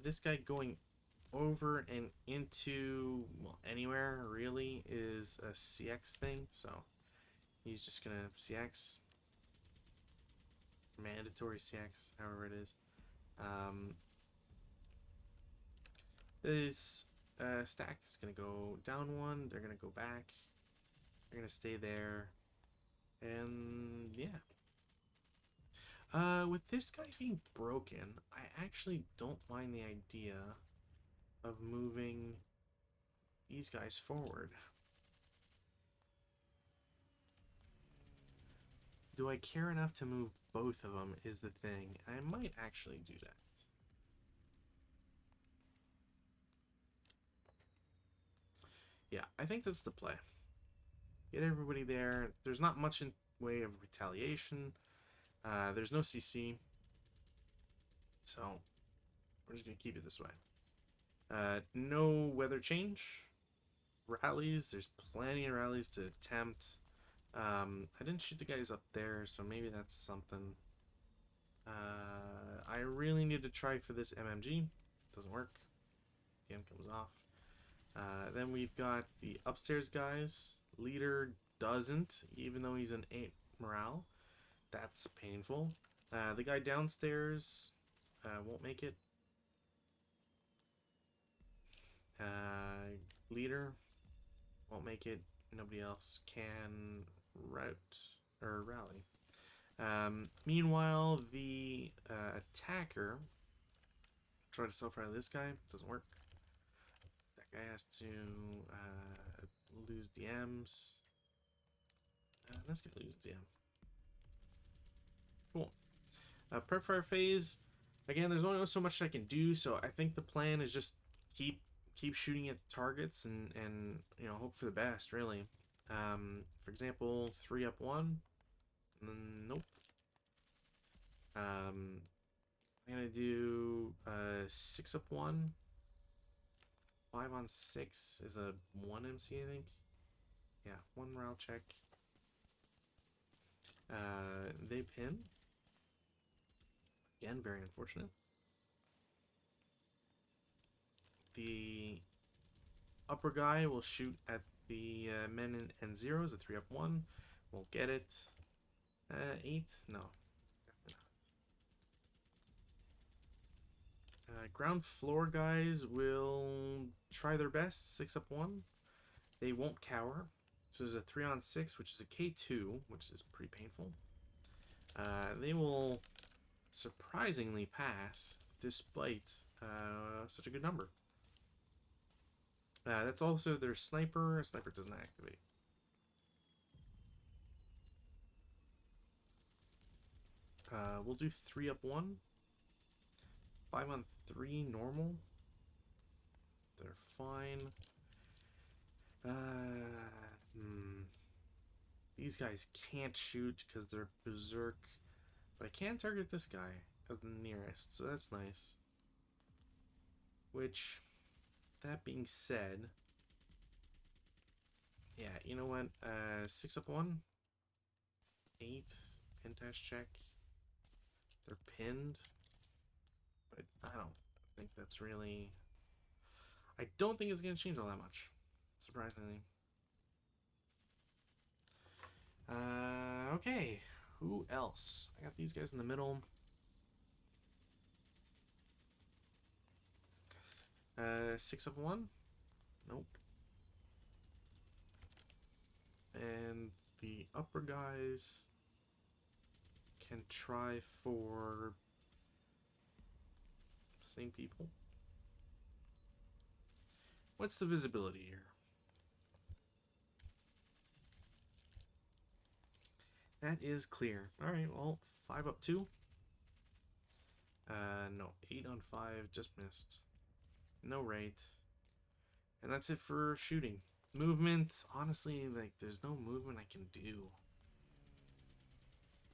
This guy going over and into, well, anywhere really is a CX thing, so he's just gonna CX. Mandatory CX, however it is. This stack is gonna go down 1, they're gonna go back, they're gonna stay there, and yeah. With this guy being broken, I actually don't mind the idea of moving these guys forward. Do I care enough to move both of them is the thing. I might actually do that. Yeah, I think that's the play. Get everybody there. There's not much in way of retaliation. There's no CC. So, we're just going to keep it this way. No weather change. Rallies. There's plenty of rallies to attempt. I didn't shoot the guys up there, so maybe that's something. I really need to try for this MMG. Doesn't work. DM comes off. Then we've got the upstairs guys. Leader doesn't, even though he's an 8 morale. That's painful. The guy downstairs won't make it. Leader won't make it. Nobody else can route or rally. Meanwhile, the attacker try to self-fire this guy. Doesn't work. That guy has to lose DMs. Let's get lose DM. Cool. Prep fire phase. Again, there's only so much I can do, so I think the plan is just keep shooting at targets and you know, hope for the best, really. For example, 3-up-1. Nope. I'm gonna do 6-up-1. 5-on-6 is a 1 MC, I think. Yeah, 1 morale check. They pin. Again, very unfortunate. The upper guy will shoot at the men and zeros, a 3-up-1. Won't get it. 8? No. Ground floor guys will try their best. 6-up-1. They won't cower. So there's a 3-on-6, which is a K2, which is pretty painful. They will surprisingly pass, despite such a good number. That's also their sniper. Sniper doesn't activate. We'll do 3-up-1. 5-on-3 normal. They're fine. These guys can't shoot because they're berserk. But I can target this guy as the nearest, so that's nice. Which, that being said, yeah, you know what? 6-up-1. 8. Pin test check. They're pinned. But I don't think that's really... I don't think it's going to change all that much, surprisingly. Okay. Who else? I got these guys in the middle. 6-up-1. Nope. And the upper guys can try for same people. What's the visibility here? That is clear. Alright, well, 5-up-2. No, 8-on-5, just missed. No rate. And that's it for shooting. Movement, honestly, like, there's no movement I can do.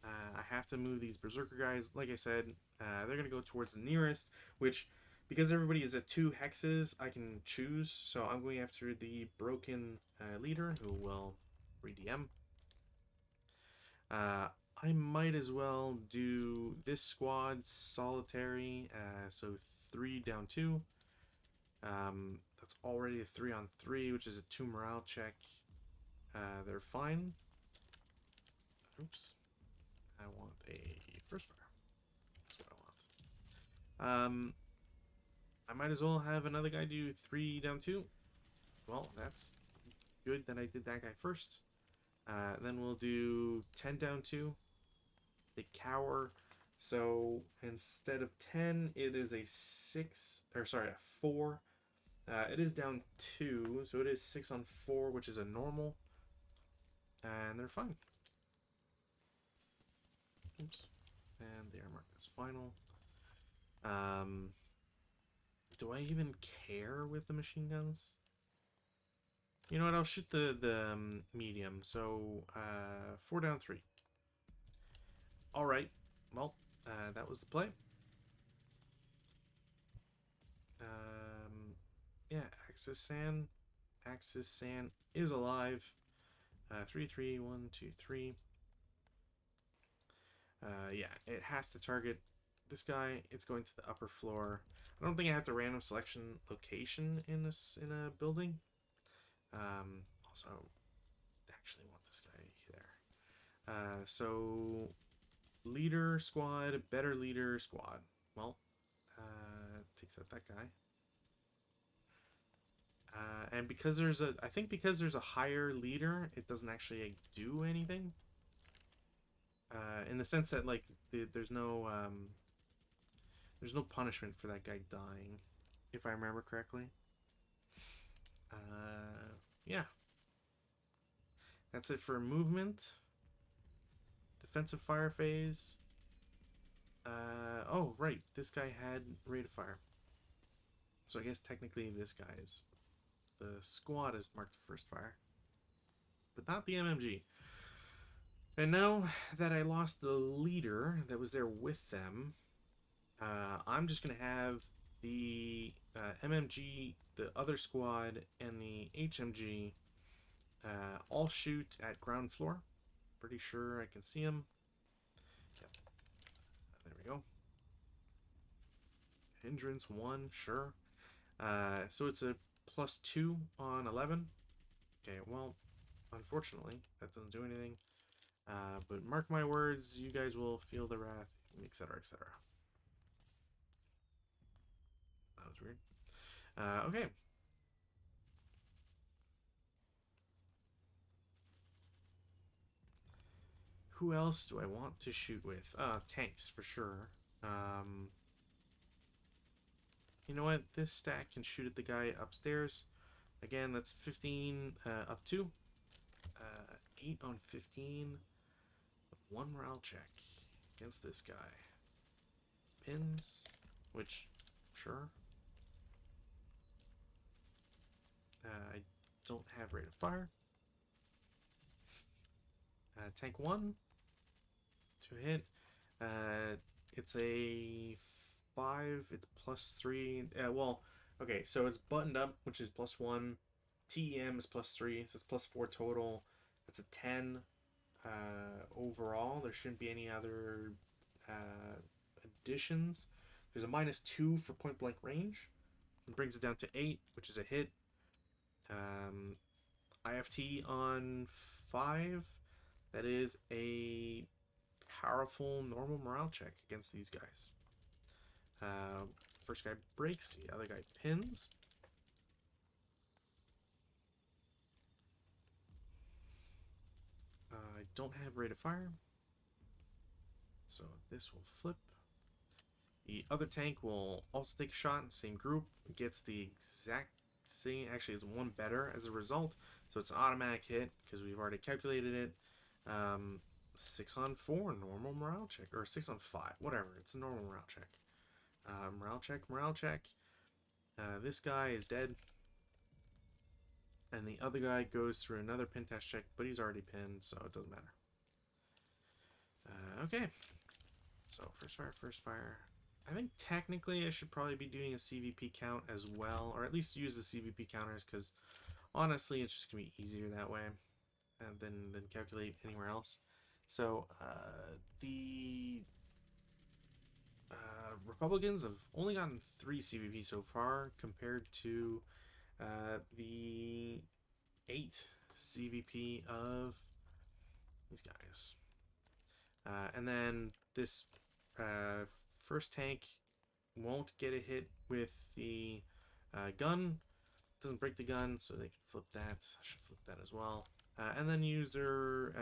I have to move these berserker guys. Like I said, they're going to go towards the nearest, which, because everybody is at 2 hexes, I can choose. So I'm going after the broken leader, who will re-DM. I might as well do this squad solitary, so 3 down 2. That's already a 3-on-3, which is a 2 morale check. They're fine. Oops. I want a first fire. That's what I want. I might as well have another guy do 3 down 2. Well, that's good that I did that guy first. Then we'll do 10 down 2. They cower. So instead of 10, it is a 6, or sorry, a 4. It is down 2, so it is 6-on-4, which is a normal. And they're fine. Oops. And they are marked as final. Do I even care with the machine guns? You know what? I'll shoot the medium. So 4 down 3. All right. Well, that was the play. Yeah, Axis San. Axis San is alive. 3, 3, 1, 2, 3. Yeah, it has to target this guy. It's going to the upper floor. I don't think I have to random selection location in a building. Also, actually want this guy there. So leader squad, better leader squad. Well, takes out that guy. And because there's I think because there's a higher leader, it doesn't actually do anything. In the sense that like there's no punishment for that guy dying, if I remember correctly. Yeah, that's it for movement. Defensive fire phase. Oh right, this guy had rate of fire, so I guess technically this guy is the squad is marked first fire, but not the MMG. And now that I lost the leader that was there with them, I'm just going to have the MMG, the other squad, and the HMG all shoot at ground floor. Pretty sure I can see them. Yep. There we go. Hindrance 1, sure. So it's a +2 on 11. Okay, well, unfortunately, that doesn't do anything. But mark my words, you guys will feel the wrath, etc., etc. That was weird. Okay. Who else do I want to shoot with? Tanks, for sure. You know what? This stack can shoot at the guy upstairs. Again, that's 15 up 2. 8 on 15. 1 morale check against this guy. Pins, which, sure. I don't have rate of fire. Tank 1 to hit. It's a 5. It's +3. Well, okay, so it's buttoned up, which is +1. TEM is +3, so it's +4 total. That's a 10 overall. There shouldn't be any other additions. There's a -2 for point blank range. It brings it down to 8, which is a hit. IFT on 5. That is a powerful normal morale check against these guys. First guy breaks, the other guy pins. I don't have rate of fire, so this will flip. The other tank will also take a shot in the same group. It gets the exact same, actually it's 1 better as a result, so it's an automatic hit because we've already calculated it. 6 on 4 normal morale check, or 6 on 5, whatever, it's a normal morale check. Morale check. This guy is dead, and the other guy goes through another pin test check, but he's already pinned, so it doesn't matter. Okay, so first fire. I think technically I should probably be doing a CVP count as well, or at least use the CVP counters, because honestly it's just going to be easier that way than calculate anywhere else. So the Republicans have only gotten 3 CVP so far, compared to the 8 CVP of these guys. And then this first tank won't get a hit with the gun. Doesn't break the gun, so they can flip that. I should flip that as well. And then use their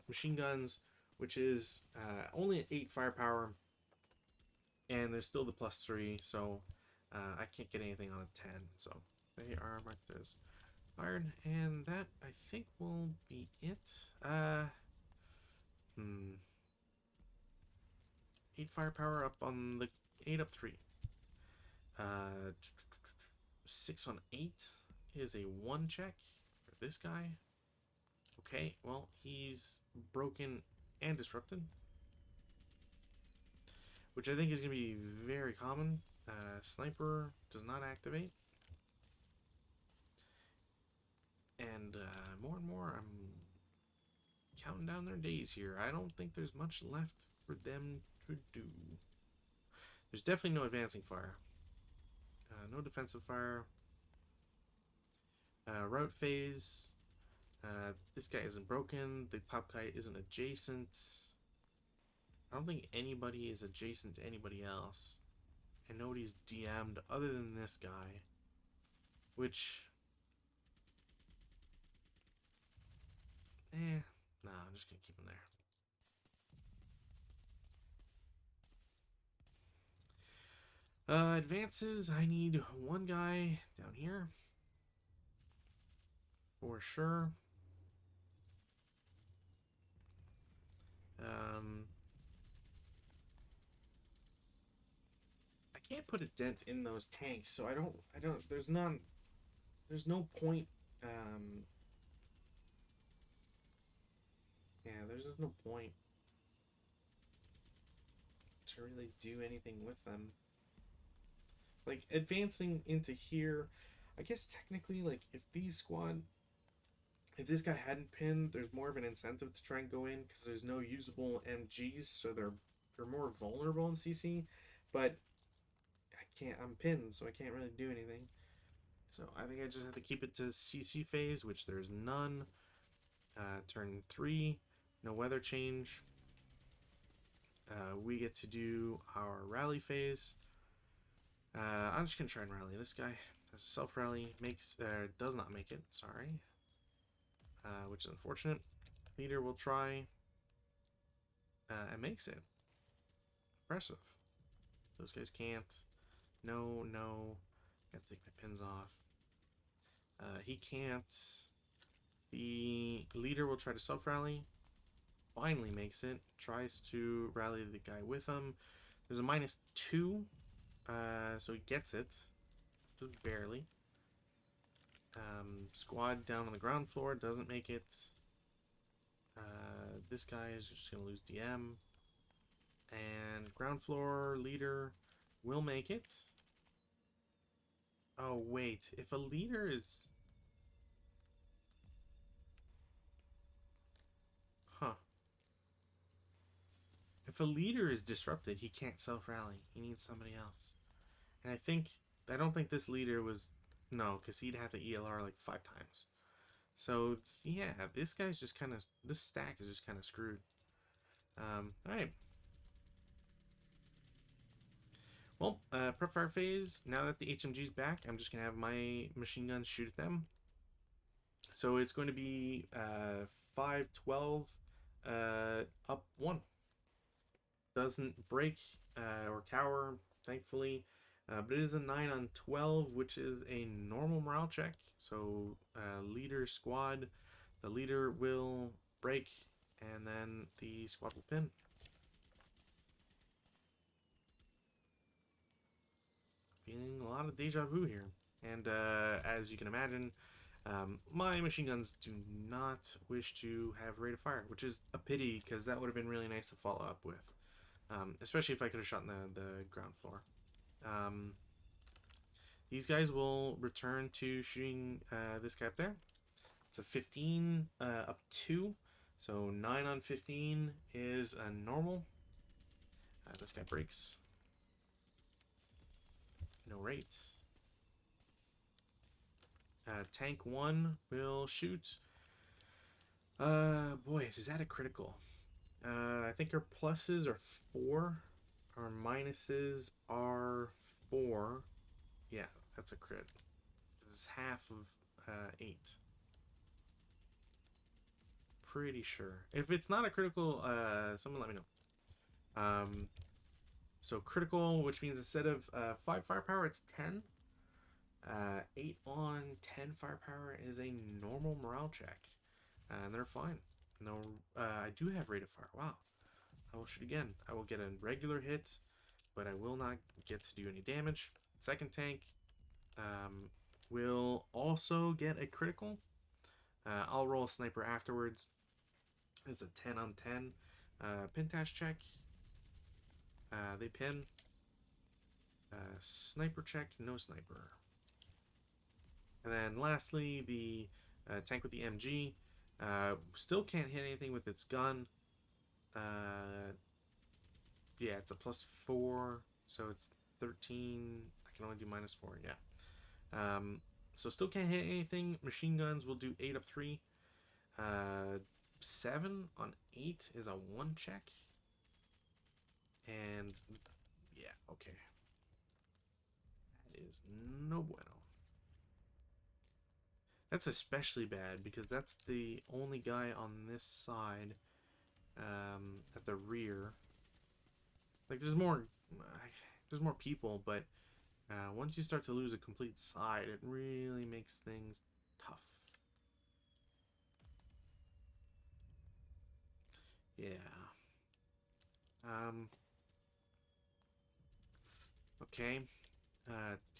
machine guns, which is only at 8 firepower, and there's still the +3, so I can't get anything on a 10. So they are marked as fired, and that I think will be it. 8 firepower up on the 8 up 3. 6 on 8 is a 1 check for this guy. Okay, well, he's broken and disrupted, which I think is going to be very common. Sniper does not activate. And more and more, I'm counting down their days here. I don't think there's much left for them to do. There's definitely no advancing fire. No defensive fire. Route phase. This guy isn't broken. The pop kite isn't adjacent. I don't think anybody is adjacent to anybody else. And nobody's DM'd other than this guy. Which... nah, I'm just gonna keep him there. Advances, I need one guy down here. For sure. I can't put a dent in those tanks, so there's no point, yeah, there's just no point to really do anything with them. Like, advancing into here, I guess technically, like, if this guy hadn't pinned, there's more of an incentive to try and go in because there's no usable MGs, so they're more vulnerable in CC. But I'm pinned, so I can't really do anything. So I think I just have to keep it to CC phase, which there's none. Turn 3, no weather change. We get to do our rally phase. I'm just gonna try and rally this guy. As a self rally, does not make it. Sorry, which is unfortunate. Leader will try and makes it. Impressive. Those guys can't. No. Gotta take my pins off. He can't. The leader will try to self rally. Finally makes it. Tries to rally the guy with him. There's a -2. So he gets it. Just barely. Squad down on the ground floor doesn't make it. This guy is just going to lose DM. And ground floor leader will make it. Oh, wait. If a leader is... Huh. If a leader is disrupted, he can't self-rally. He needs somebody else. And I don't think this leader was... No, because he'd have to ELR like 5 times. So, yeah, this guy's just kind of... This stack is just kind of screwed. Alright. Well, prep fire phase. Now that the HMG's back, I'm just going to have my machine guns shoot at them. So it's going to be 5-12 up 1. Doesn't break or cower, thankfully. But it is a 9 on 12, which is a normal morale check. So leader squad, the leader will break, and then the squad will pin. Feeling a lot of deja vu here. And as you can imagine, my machine guns do not wish to have rate of fire, which is a pity because that would have been really nice to follow up with. Especially if I could have shot in the ground floor. These guys will return to shooting this guy up there. It's a 15 up 2. So 9 on 15 is a normal. This guy breaks. No rates. Tank 1 will shoot. Boy, is that a critical? I think our pluses are 4. Our minuses are 4. Yeah, that's a crit. This is half of 8. Pretty sure. If it's not a critical, someone let me know. So critical, which means instead of 5 firepower, it's 10. 8 on 10 firepower is a normal morale check. And they're fine. No, I do have rate of fire. Wow. I will shoot again. I will get a regular hit, but I will not get to do any damage. Second tank will also get a critical. I'll roll a sniper afterwards. It's a 10 on 10. Pintash check. They pin. Sniper check, no sniper. And then lastly, the tank with the MG. Still can't hit anything with its gun. Yeah, it's a +4, so it's 13. I can only do -4, yeah. So still can't hit anything. Machine guns will do 8 up 3. 7 on 8 is a 1 check. And yeah, okay. That is no bueno. That's especially bad because that's the only guy on this side at the rear. Like there's more people, but Once you start to lose a complete side, it really makes things tough. Yeah. Okay.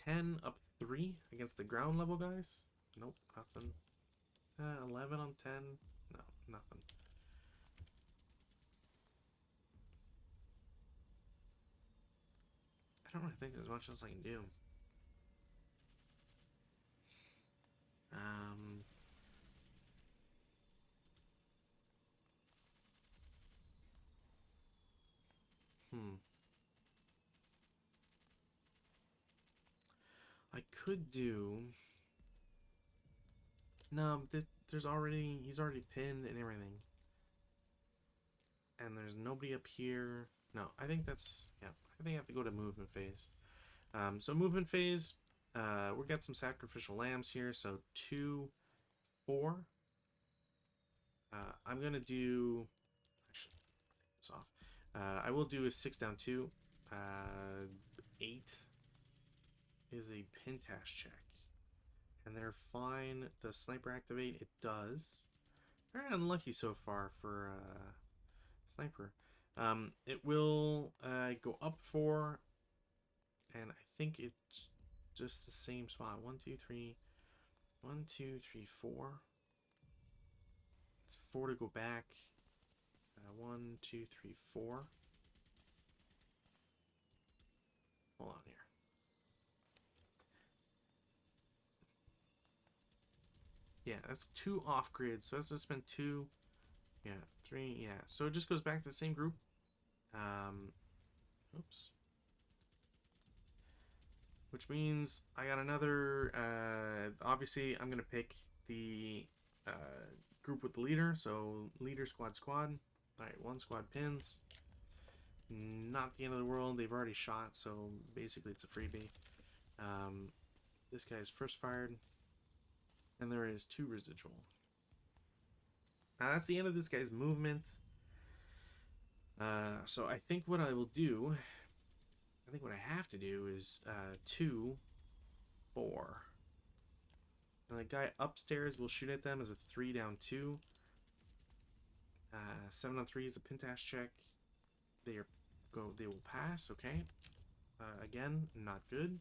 10 up 3 against the ground level guys. Nope, nothing. 11 on 10. No, nothing. I don't really think there's much else I can do. Um, hmm. I could do. No, there's already. He's already pinned and everything. And there's nobody up here. No, I think that's. Yeah, I think I have to go to movement phase. So movement phase. We got some sacrificial lambs here. So 2, 4. I'm gonna do. Actually, take this off. I will do a 6 down 2. 8 is a pintash check. And they're fine. Does sniper activate? It does. Very unlucky so far for sniper. It will go up 4, and I think it's just the same spot. 1, 2, 3. 1, 2, 3, 4. It's 4 to go back. 1, 2, 3, 4. Hold on here. Yeah, that's 2 off grid, so that's to spend 2. Yeah, 3. Yeah, so it just goes back to the same group. Oops. Which means I got another. Obviously, I'm gonna pick the group with the leader. So leader, squad, squad. All right, 1 squad pins. Not the end of the world. They've already shot, so basically it's a freebie. This guy's first fired, and there is 2 residual. Now that's the end of this guy's movement. So I think what I will do, I think what I have to do is 2, 4. And the guy upstairs will shoot at them as a 3 down 2. 7 on 3 is a pintash check. They will pass. Okay. Again, not good.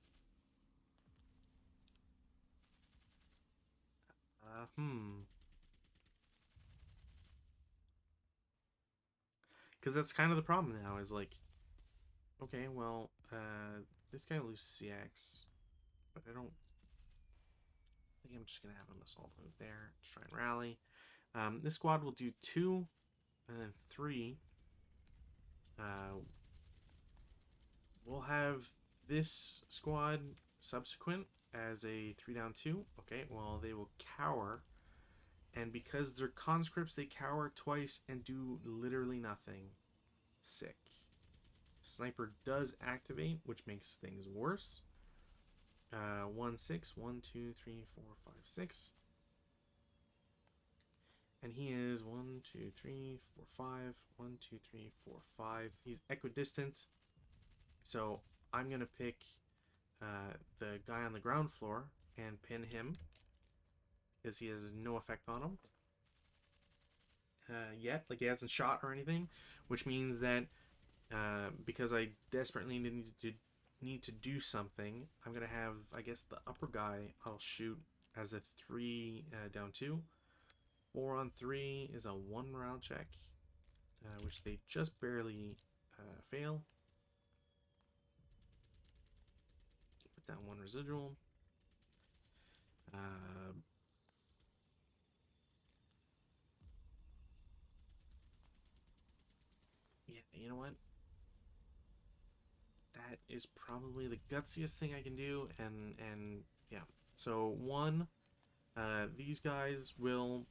Because that's kind of the problem now. Is like, okay, well, this guy will lose CX, but I don't. I think I'm just gonna have him assault move there. Just try and rally. This squad will do 2, and then 3. We'll have this squad subsequent as a 3 down 2. Okay, well, they will cower. And because they're conscripts, they cower twice and do literally nothing. Sick. Sniper does activate, which makes things worse. 1, 6. 1, 2, 3, 4, 5, 6. And he is 1, 2, 3, 4, 5. 1, 2, 3, 4, 5. He's equidistant. So I'm going to pick the guy on the ground floor and pin him because he has no effect on him yet. Like, he hasn't shot or anything, which means that because I desperately need to do something, I'm going to have, I guess, the upper guy I'll shoot as a 3 down 2. 4 on 3 is a 1 morale check, which they just barely fail. Put down 1 residual. Yeah, you know what? That is probably the gutsiest thing I can do, and yeah. So 1, these guys will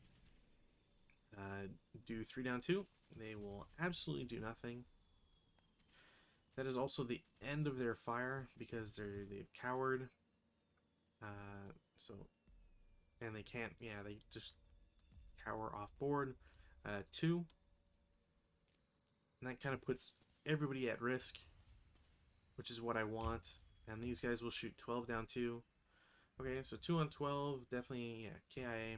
do 3 down 2. They will absolutely do nothing. That is also the end of their fire because they've cowered. So, and they can't. Yeah, they just cower off board. 2, and that kind of puts everybody at risk, which is what I want. And these guys will shoot 12 down 2. Okay, so 2 on 12, definitely, yeah, KIA.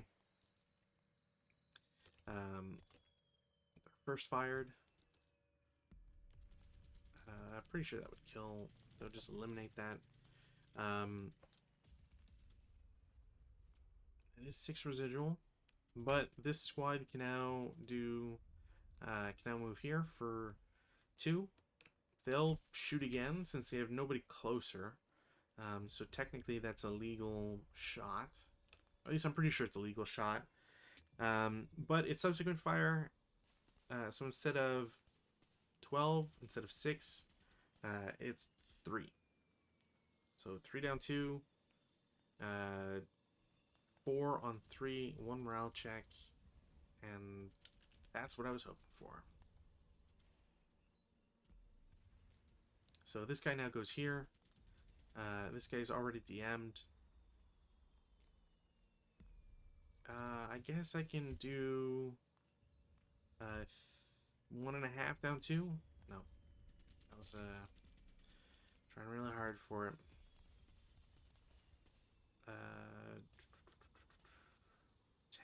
First fired. Pretty sure that would kill. They'll just eliminate that. It is 6 residual, but this squad can now do, can now move here for 2. They'll shoot again since they have nobody closer. So technically that's a legal shot. At least I'm pretty sure it's a legal shot. But it's subsequent fire. So instead of 12, instead of 6, it's 3. So 3 down 2. 4 on 3, 1 morale check, and that's what I was hoping for. So this guy now goes here. This guy's already DM'd. I guess I can do 1.5 down 2. No, I was trying really hard for it.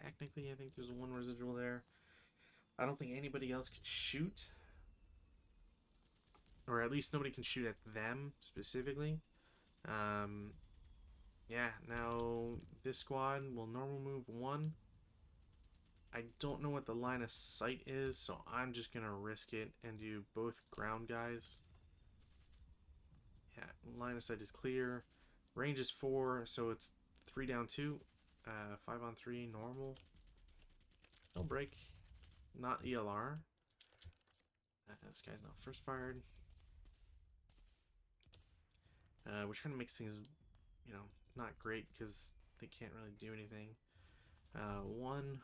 Technically, I think there's 1 residual there. I don't think anybody else can shoot. Or at least nobody can shoot at them, specifically. Yeah, now this squad will normal move 1. I don't know what the line of sight is, so I'm just going to risk it and do both ground guys. Yeah, line of sight is clear. Range is 4, so it's 3 down 2. 5 on 3, normal. No break. Not ELR. This guy's not first fired. Which kind of makes things, you know, not great because they can't really do anything. 1.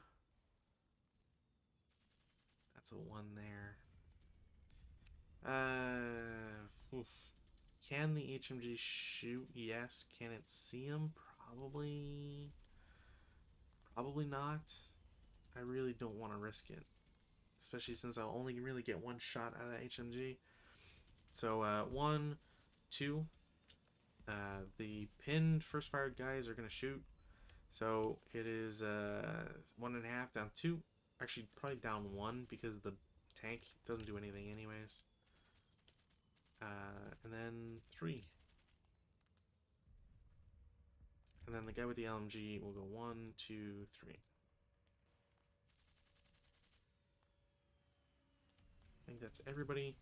That's a 1 there. Oof. Can the HMG shoot? Yes. Can it see him? Probably. Probably not. I really don't want to risk it. Especially since I'll only really get 1 shot out of that HMG. So, 1, 2. The pinned first fired guys are going to shoot. So, it is 1.5 down 2. Actually, probably down 1 because the tank doesn't do anything anyways. And then 3. And then the guy with the LMG will go 1, 2, 3. I think that's everybody.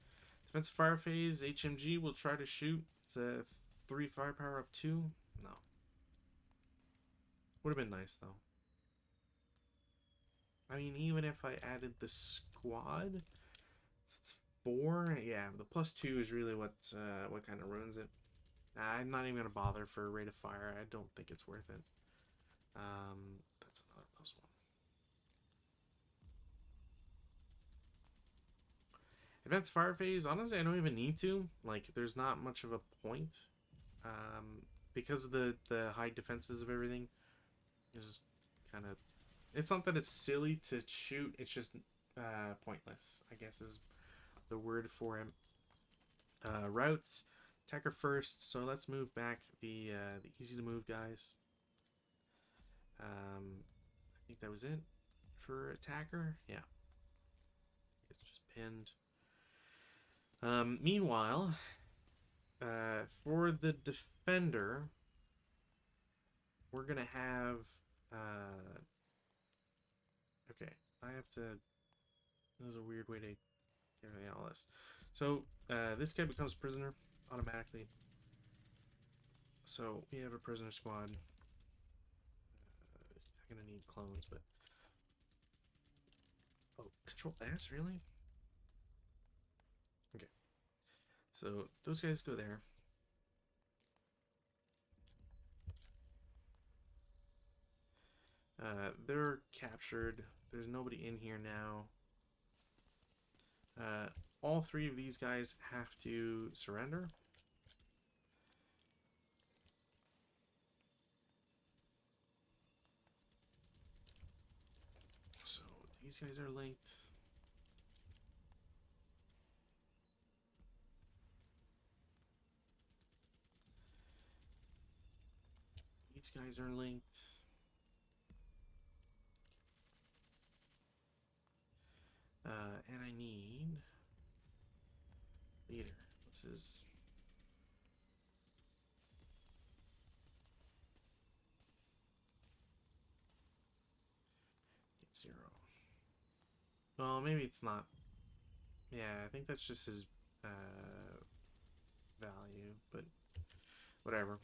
Defensive fire phase, HMG will try to shoot. It's a 3 firepower up 2. No. Would have been nice though. I mean, even if I added the squad, it's 4. Yeah, the +2 is really what kind of ruins it. I'm not even gonna bother for rate of fire. I don't think it's worth it. That's another +1. Advanced fire phase, honestly, I don't even need to. Like, there's not much of a point. Because of the high defenses of everything. It's just kind of... It's not that it's silly to shoot, it's just pointless, I guess is the word for it. Routes, attacker first, so let's move back the easy to move guys. I think that was it for attacker. Yeah, it's just pinned. Meanwhile, for the defender, we're gonna have okay, I have to, this is a weird way to get everything all this. So this guy becomes prisoner automatically. So we have a prisoner squad. I'm gonna need clones, but oh, Control S, really? Okay, so those guys go there. They're captured. There's nobody in here now. All 3 of these guys have to surrender. So these guys are linked. These guys are linked. And I need leader. This is zero. Well, maybe it's not. Yeah, I think that's just his value, but whatever.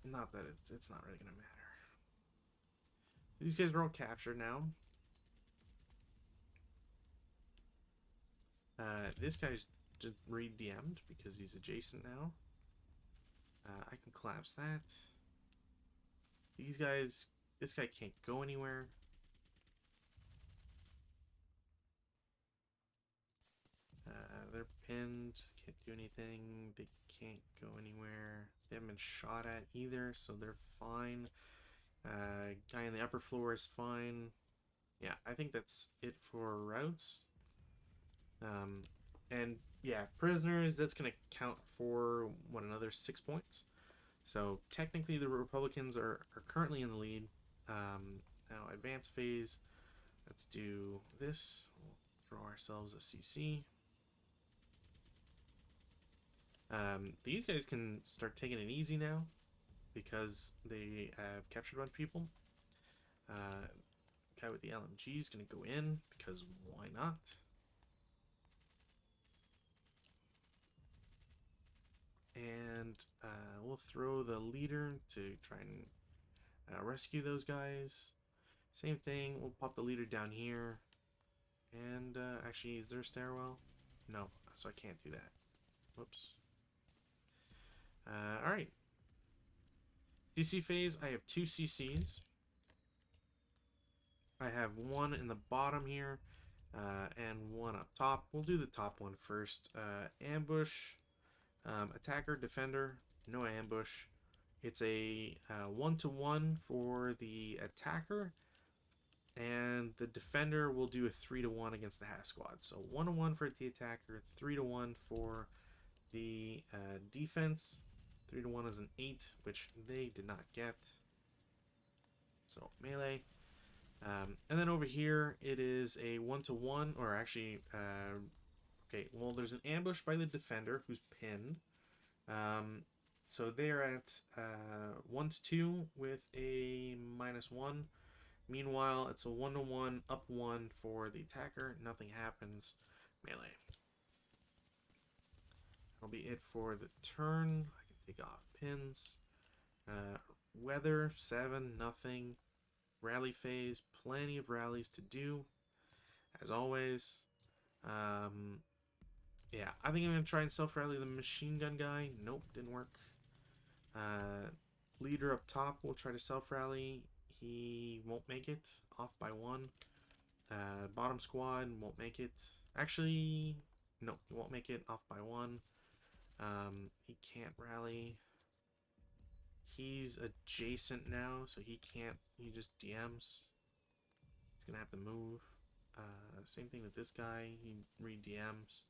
Not that it's not really gonna matter. These guys are all captured now. This guy's just re-DM'd because he's adjacent now. I can collapse that. These guys, this guy can't go anywhere. They're pinned, can't do anything. They can't go anywhere. They haven't been shot at either, so they're fine. Guy on the upper floor is fine. Yeah, I think that's it for routes. And yeah, prisoners, that's going to count for, what, another 6 points? So technically the Republicans are currently in the lead. Now advance phase, let's do this. We'll throw ourselves a CC. These guys can start taking it easy now because they have captured a bunch of people. Guy with the LMG is going to go in because why not? And we'll throw the leader to try and rescue those guys. Same thing, we'll pop the leader down here. And actually, is there a stairwell? No, so I can't do that. Whoops. Alright. CC phase, I have 2 CCs. I have one in the bottom here, and one up top. We'll do the top one first. Ambush, attacker, defender, no ambush. It's a 1-to-1 for the attacker, and the defender will do a 3-to-1 against the half squad. So 1-to-1 for the attacker, 3-to-1 for the defense. 3-to-1 is an 8, which they did not get. So melee. And then over here, it is a 1-to-1, or actually, okay, well, there's an ambush by the defender who's pinned. So they're at 1-to-2 with a -1. Meanwhile, it's a 1-to-1, up 1 for the attacker. Nothing happens. Melee. That'll be it for the turn. I can take off pins. Weather, 7, nothing. Rally phase, plenty of rallies to do, as always. Yeah, I think I'm going to try and self-rally the machine gun guy. Nope, didn't work. Leader up top will try to self-rally. He won't make it, off by 1. Bottom squad won't make it. Actually, no, he won't make it, off by 1. He can't rally. He's adjacent now, so he can't. He just DMs. He's gonna have to move. Same thing with this guy. He re-DMs.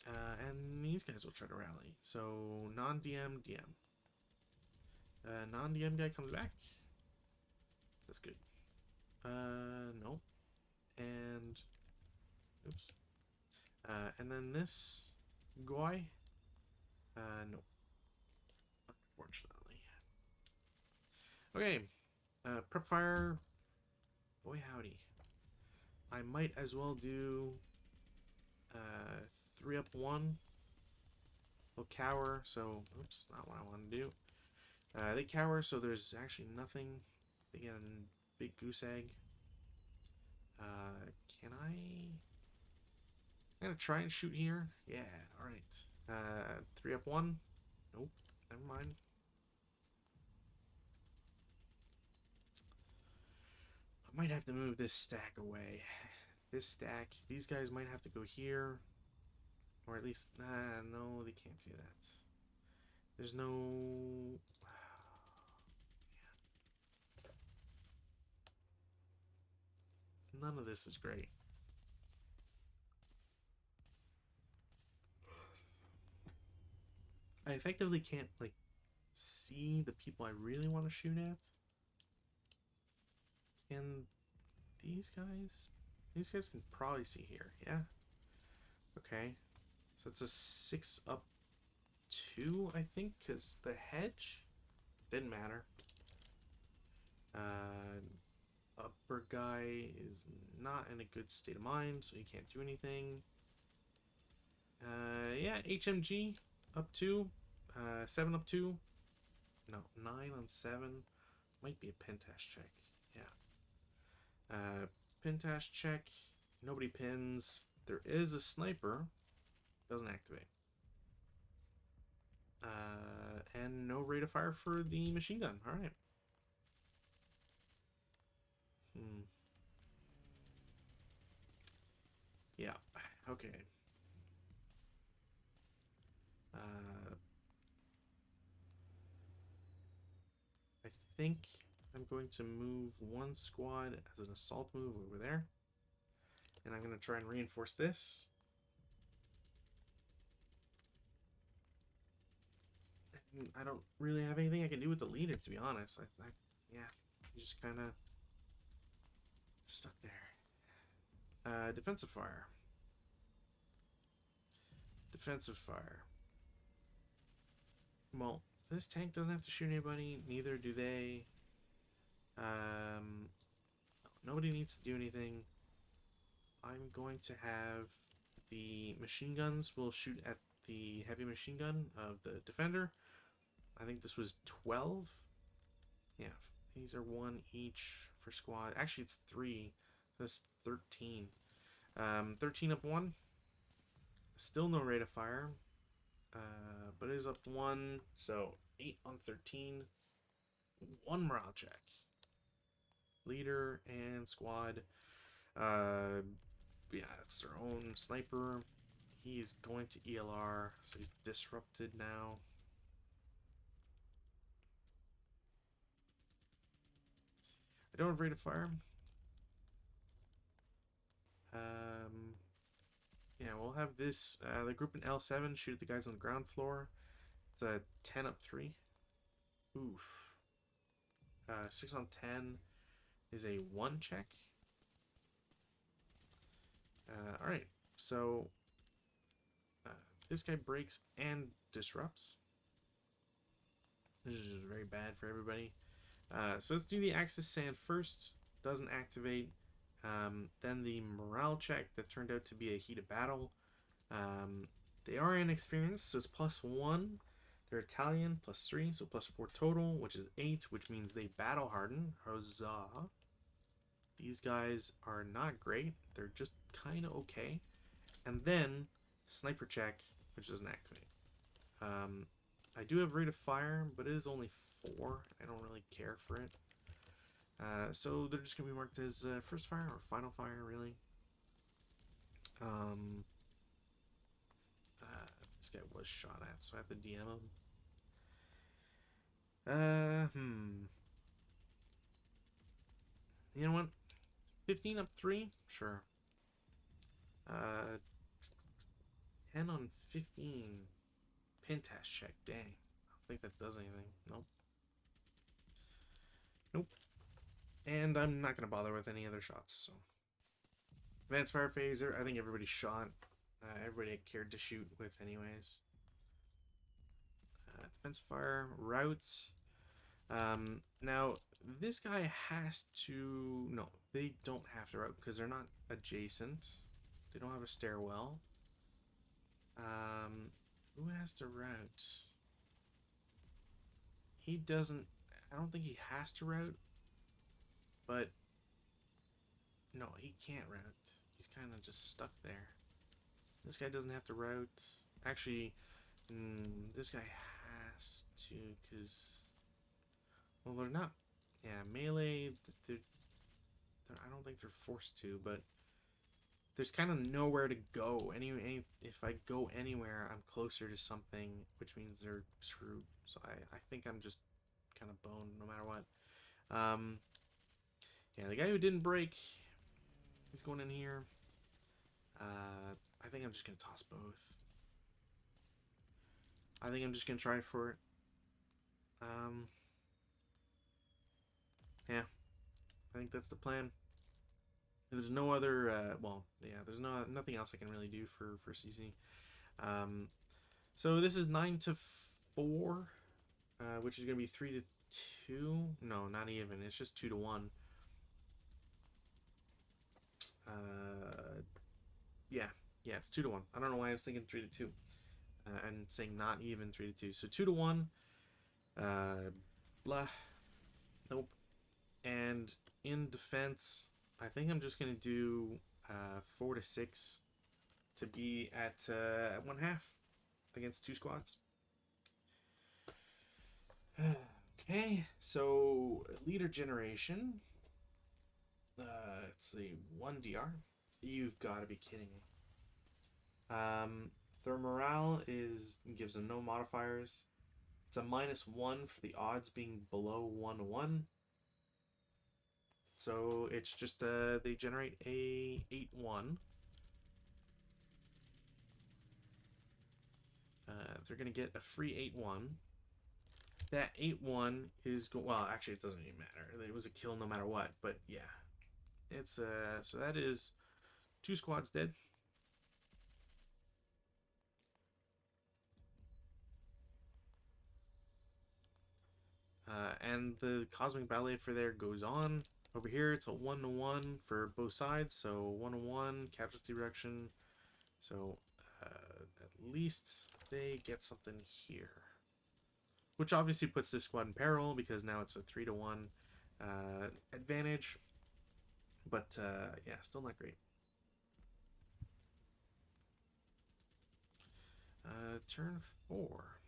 And these guys will try to rally. So non-DM, DM. Non-DM guy comes back. That's good. Nope. And oops. And then this guy. No. Unfortunately. Okay. Prep fire. Boy howdy. I might as well do 3-up-1. They'll cower, so oops, not what I want to do. They cower, so there's actually nothing. They get a big goose egg. Can I? I'm gonna try and shoot here. Yeah, alright. 3-up-1. Nope, never mind. I might have to move this stack away. This stack, these guys might have to go here. Or at least, no, they can't do that. There's no... None of this is great. I effectively can't, like, see the people I really want to shoot at. And these guys? These guys can probably see here, yeah? Okay. So it's a 6 up 2, I think, because the hedge didn't matter. Upper guy is not in a good state of mind, so he can't do anything. Yeah, HMG up 2. 7 up 2. No, 9 on 7. Might be a pentash check. Yeah. Pentash check. Nobody pins. There is a sniper. Doesn't activate. And no rate of fire for the machine gun. Alright. Yeah. Okay. I think I'm going to move one squad as an assault move over there. And I'm going to try and reinforce this. And I don't really have anything I can do with the leader, to be honest. Yeah, he's just kind of stuck there. Defensive fire. Defensive fire. Well, this tank doesn't have to shoot anybody. Neither do they. Nobody needs to do anything. I'm going to have the machine guns will shoot at the heavy machine gun of the defender. I think this was 12. Yeah, these are 1 each for squad. Actually, it's 3. That's 13. 13 up 1. Still no rate of fire. But it is up 1. So 8 on 13. 1 morale check. Leader and squad. Yeah, it's their own sniper. He's going to ELR, so he's disrupted now. I don't have rate of fire. Yeah, we'll have this. The group in L7 shoot at the guys on the ground floor. It's a 10 up 3. Oof. 6 on 10 is a 1 check. Alright, so this guy breaks and disrupts. This is just very bad for everybody. So let's do the Axis Sand first. Doesn't activate. Then the morale check that turned out to be a heated battle. They are inexperienced, so it's +1. They're Italian, +3, so +4 total, which is 8, which means they battle harden. Huzzah. These guys are not great. They're just kind of okay. And then sniper check, which doesn't activate. I do have rate of fire, but it is only 4. I don't really care for it. So they're just going to be marked as first fire or final fire, really. This guy was shot at, so I have to DM him. You know what? 15 up 3? Sure. 10 on 15. Pentash check. Dang. I don't think that does anything. Nope. Nope. And I'm not going to bother with any other shots, so. Advanced fire phaser. I think everybody shot. Everybody I cared to shoot with anyways. Defense fire. Routes. Now, this guy has to... No, they don't have to route because they're not adjacent. They don't have a stairwell. Who has to route? He doesn't... I don't think he has to route. But... No, he can't route. He's kind of just stuck there. This guy doesn't have to route. Actually, this guy has to, because... Well, they're not... Yeah, melee... I don't think they're forced to, but... There's kind of nowhere to go. If I go anywhere, I'm closer to something, which means they're screwed. So I think I'm just kind of boned no matter what. Yeah, the guy who didn't break, he's going in here. I think I'm just going to toss both. I think I'm just gonna try for it. Yeah, I think that's the plan. There's no other, well, yeah, there's nothing else I can really do for CC. So this is 9 to 4, which is gonna be 3 to 2. No, not even. It's just 2 to 1. Yeah, yeah, it's 2 to 1. I don't know why I was thinking 3 to 2, and saying not even 3 to 2. So 2 to 1. Blah. Nope. And in defense, I think I'm just gonna do 4 to 6 to be at 1/2 against 2 squads. Okay, so leader generation. Let's see, 1 DR. You've got to be kidding me. Their morale gives them no modifiers. It's a -1 for the odds being below 1/1. So it's just they generate a 8/1. They're gonna get a free 8/1. That 8/1 is well, actually it doesn't even matter. It was a kill no matter what, but yeah. It's so that is 2 squads dead. And the Cosmic Ballet for there goes on. Over here, it's a 1-to-1 for both sides. So 1-to-1, casualty reduction. So at least they get something here. Which obviously puts this squad in peril because now it's a 3-to-1 advantage. But yeah, still not great. Turn 4.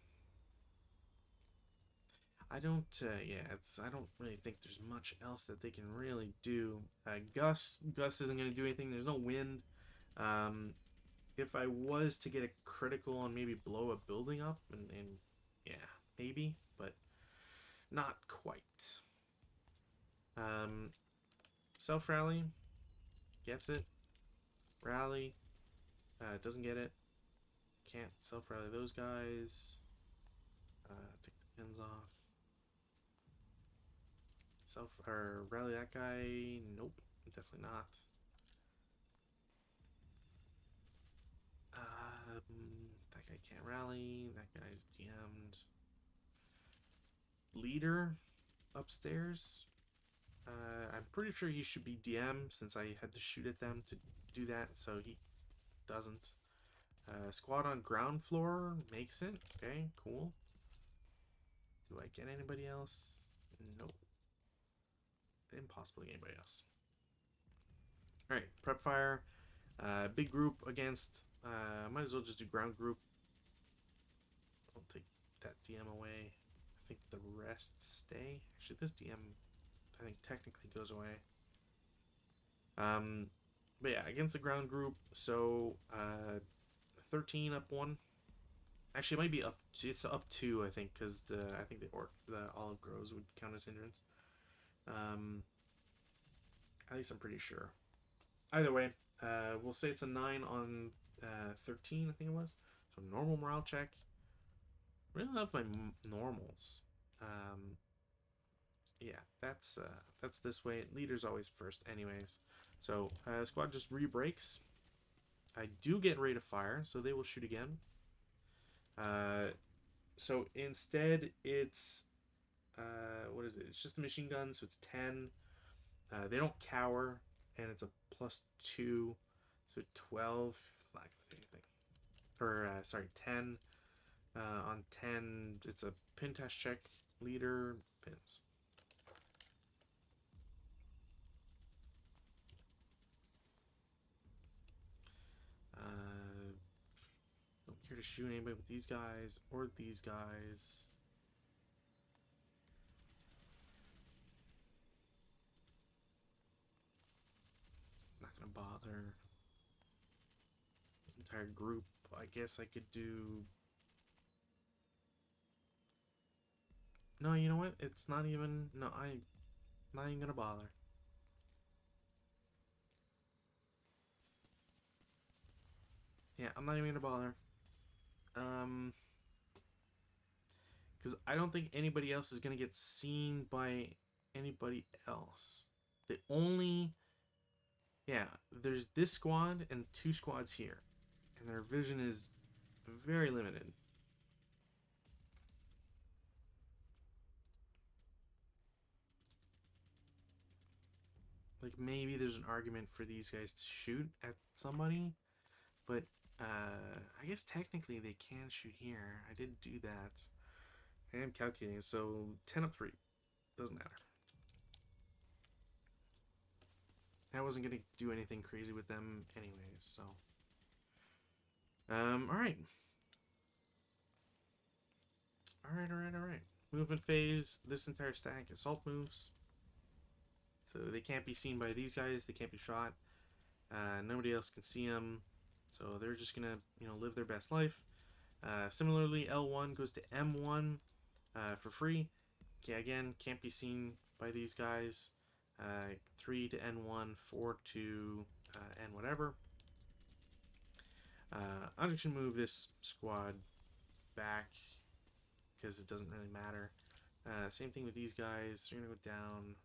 I don't, I don't really think there's much else that they can really do. Gus isn't going to do anything. There's no wind. If I was to get a critical and maybe blow a building up, and yeah, maybe, but not quite. Self rally gets it. Rally doesn't get it. Can't self rally those guys. Take the pins off. Self or rally that guy. Nope, definitely not. That guy can't rally. That guy's DM'd. Leader upstairs. I'm pretty sure he should be DM since I had to shoot at them to do that, so he doesn't. Squad on ground floor makes it. Okay, cool. Do I get anybody else? Nope. Impossible to get anybody else. Alright, prep fire. Big group against. Might as well just do ground group. I'll take that DM away. I think the rest stay. Actually, this DM, I think, technically goes away. But yeah, against the ground group. So 13 up 1. Actually, it might be up. It's up 2, I think, because I think the olive groves would count as hindrance. At least I'm pretty sure. Either way, we'll say it's a 9 on 13, I think it was. So normal morale check. Really love my normals. Yeah, that's this way. Leader's always first, anyways. So squad just re-breaks. I do get rate of fire, so they will shoot again. So instead, it's what is it? It's just a machine gun, so it's 10. They don't cower, and it's a +2, so 12. It's not gonna do anything. Or sorry, 10. On 10, it's a pin test check. Leader pins. Don't care to shoot anybody with these guys or these guys. Not gonna bother. This entire group, I guess I could do. No, you know what? It's not even. No, I'm not even gonna bother. Yeah, I'm not even gonna bother. Because I don't think anybody else is going to get seen by anybody else. The only... Yeah, there's this squad and 2 squads here. And their vision is very limited. Like, maybe there's an argument for these guys to shoot at somebody. But, I guess technically they can shoot here. I did do that. I am calculating, so 10 up 3. Doesn't matter. I wasn't going to do anything crazy with them anyways, so... alright. Alright. Movement phase, this entire stack, assault moves. So they can't be seen by these guys, they can't be shot. Nobody else can see them, so they're just gonna, live their best life. Similarly, L1 goes to M1 for free. Okay, again, can't be seen by these guys. 3 to N1, 4 to N whatever. I'm just gonna move this squad back because it doesn't really matter. Same thing with these guys. They're gonna go down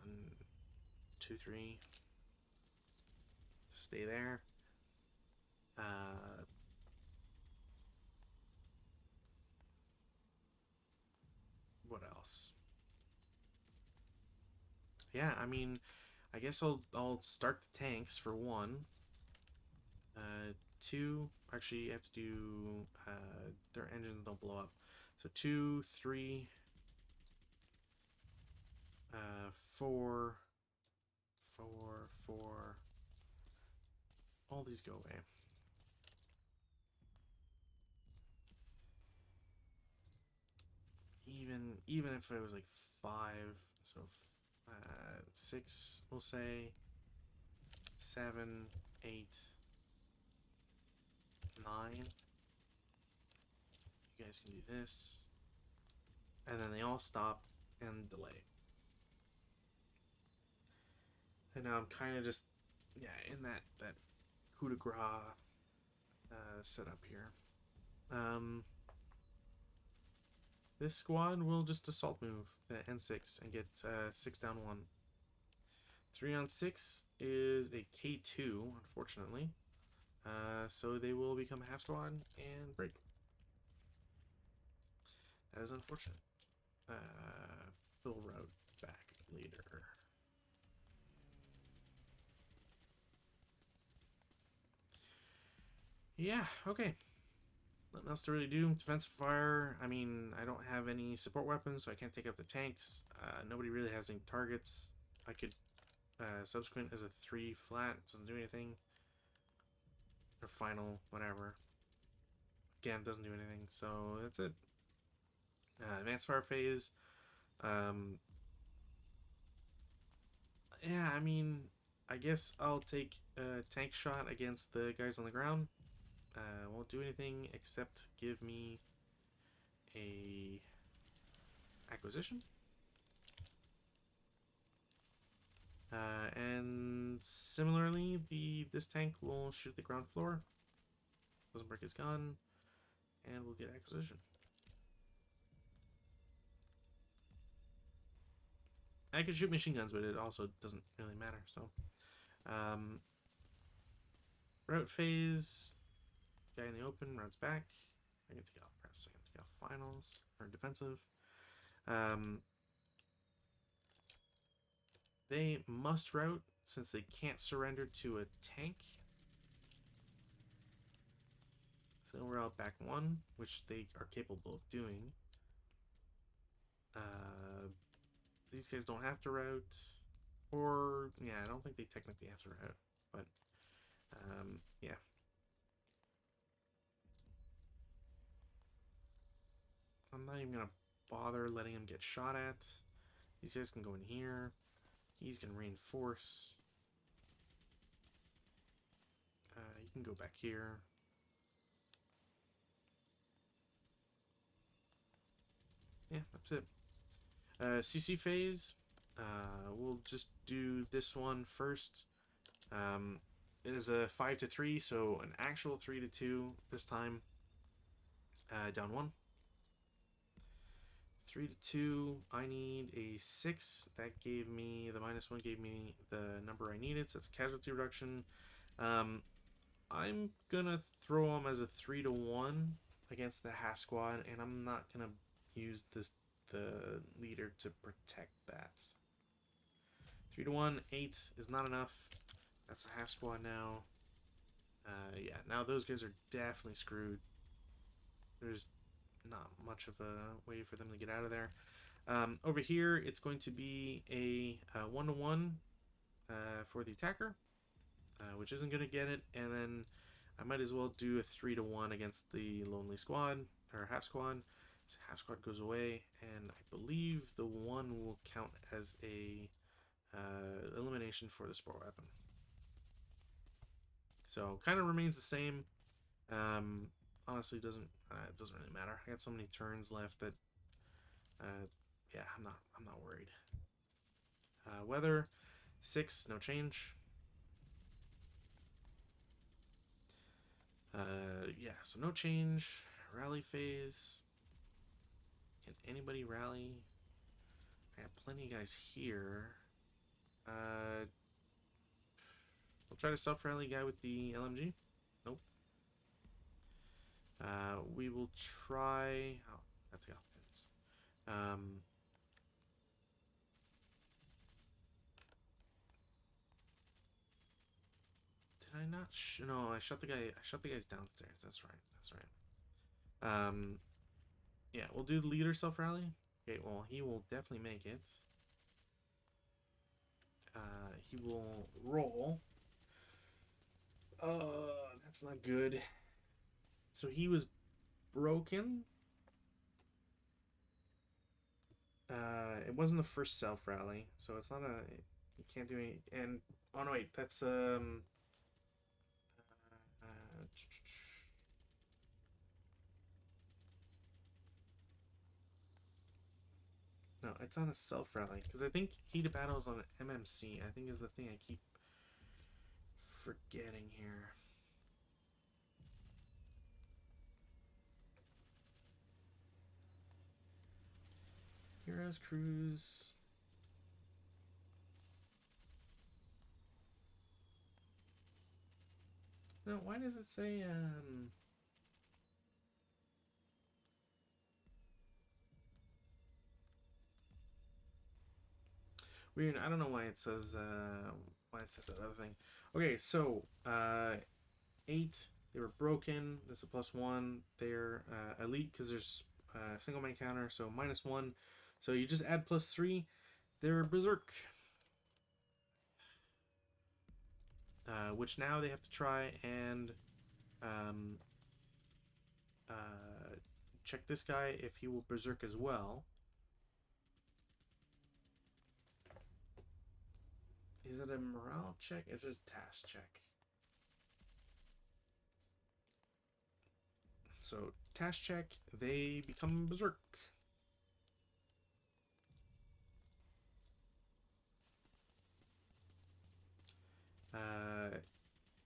1, 2, 3. Stay there. What else? Yeah, I mean, I guess I'll start the tanks for 1. 2, actually, I have to do their engines don't blow up. So 2, 3, 4, 4. All these go away. Even if it was like 5, so 6, we'll say 7, 8, 9. You guys can do this, and then they all stop and delay. And now I'm kind of just in that coup de grace setup here. This squad will just assault move the N6 and get 6 down 1. 3 on 6 is a K2, unfortunately. So they will become a half squad and break. That is unfortunate. Fill route back later. Yeah, okay. Nothing else to really do. Defensive fire, I mean, I don't have any support weapons, so I can't take up the tanks. Nobody really has any targets. I could subsequent as a 3 flat, doesn't do anything. Or final, whatever. Again, doesn't do anything, so that's it. Advanced fire phase. Yeah, I mean, I guess I'll take a tank shot against the guys on the ground. Won't do anything except give me a acquisition. And similarly, this tank will shoot the ground floor. Doesn't break his gun, and we'll get acquisition. I could shoot machine guns, but it also doesn't really matter. So, route phase. Guy in the open routes back. I can take out perhaps. I can take out finals or defensive. They must route since they can't surrender to a tank. So we're out back 1, which they are capable of doing. These guys don't have to route, or yeah, I don't think they technically have to route, but yeah. I'm not even gonna bother letting him get shot at. These guys can go in here. He's gonna reinforce. You can go back here. Yeah, that's it. CC phase. We'll just do this one first. It is a 5 to 3, so an actual 3 to 2 this time. Down 1. 3 to 2. I need a 6. That gave me, the -1 gave me the number I needed, so it's a casualty reduction. I'm gonna throw him as a 3 to 1 against the half squad, and I'm not gonna use the leader to protect that. 3 to 1, 8 is not enough. That's the half squad now. Yeah, now those guys are definitely screwed. There's not much of a way for them to get out of there. Over here, it's going to be a 1 to 1 for the attacker, which isn't going to get it. And then I might as well do a 3 to 1 against the lonely squad, or half squad. So half squad goes away, and I believe the 1 will count as a elimination for the spore weapon. So kind of remains the same. Honestly, it doesn't really matter. I got so many turns left that yeah, I'm not worried. Weather 6, no change. Yeah, so no change. Rally phase. Can anybody rally? I got plenty of guys here. We'll try to self-rally guy with the LMG. Nope. We will try. Oh, that's the offense. Did I not? No, I shot the guy. I shot the guys downstairs. That's right. That's right. Yeah, we'll do the leader self-rally. Okay, well, he will definitely make it. He will roll. That's not good. So he was broken. It wasn't the first self-rally, so it's not a... You can't do any... And... Oh, no, wait. That's, no, it's on a self-rally. Because I think Heat of Battle is on an MMC. I think is the thing I keep forgetting here. Heroes Cruise. No, why does it say, Weird, I don't know why it says, that other thing. Okay, so, 8, they were broken. This is a +1. They're, elite, because there's a single main counter, so -1. So you just add +3. They're berserk. Which now they have to try and check this guy if he will berserk as well. Is it a morale check? Is it a task check? So task check, they become berserk.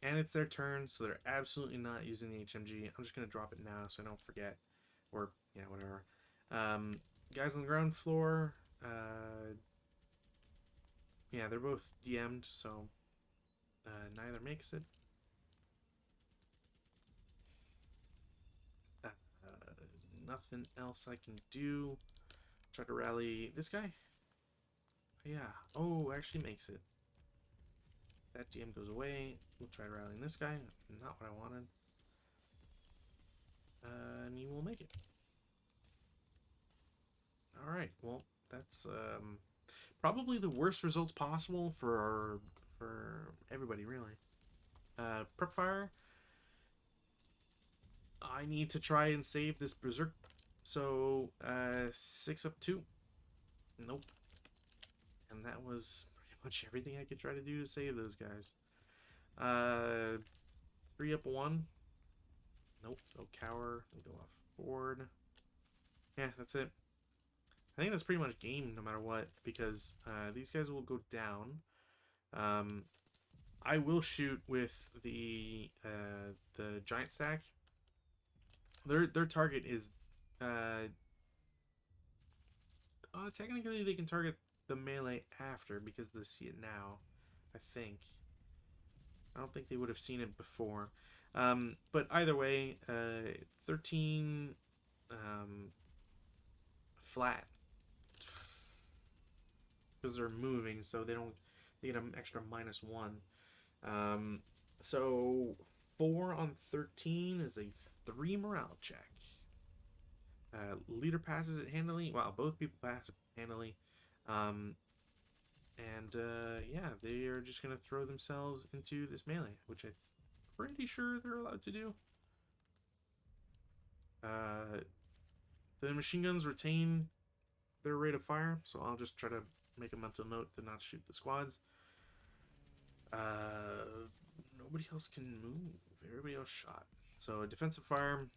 And it's their turn, so they're absolutely not using the HMG. I'm just gonna drop it now so I don't forget, or yeah, whatever. Guys on the ground floor. Yeah, they're both DM'd, so neither makes it. Nothing else I can do. Try to rally this guy. Yeah. Oh, actually makes it. That DM goes away. We'll try rallying this guy. Not what I wanted. And he will make it. Alright, well, that's probably the worst results possible for everybody, really. Prep fire. I need to try and save this berserk. So, 6 up 2. Nope. And that was pretty much everything I could try to do to save those guys. 3 up 1. Nope, no cower. We'll go off board. Yeah, that's it. I think that's pretty much game no matter what, because these guys will go down. I will shoot with the giant stack, Their target is technically they can target the melee after because they see it now. I think. I don't think they would have seen it before. But either way, 13 flat because they're moving, so they get an extra -1. Um, so 4 on 13 is a 3 morale check. Leader passes it handily. Well, both people pass it handily. Um, and yeah, they are just going to throw themselves into this melee, which I'm pretty sure they're allowed to do. The machine guns retain their rate of fire, so I'll just try to make a mental note to not shoot the squads. Nobody else can move. Everybody else shot. So defensive fire,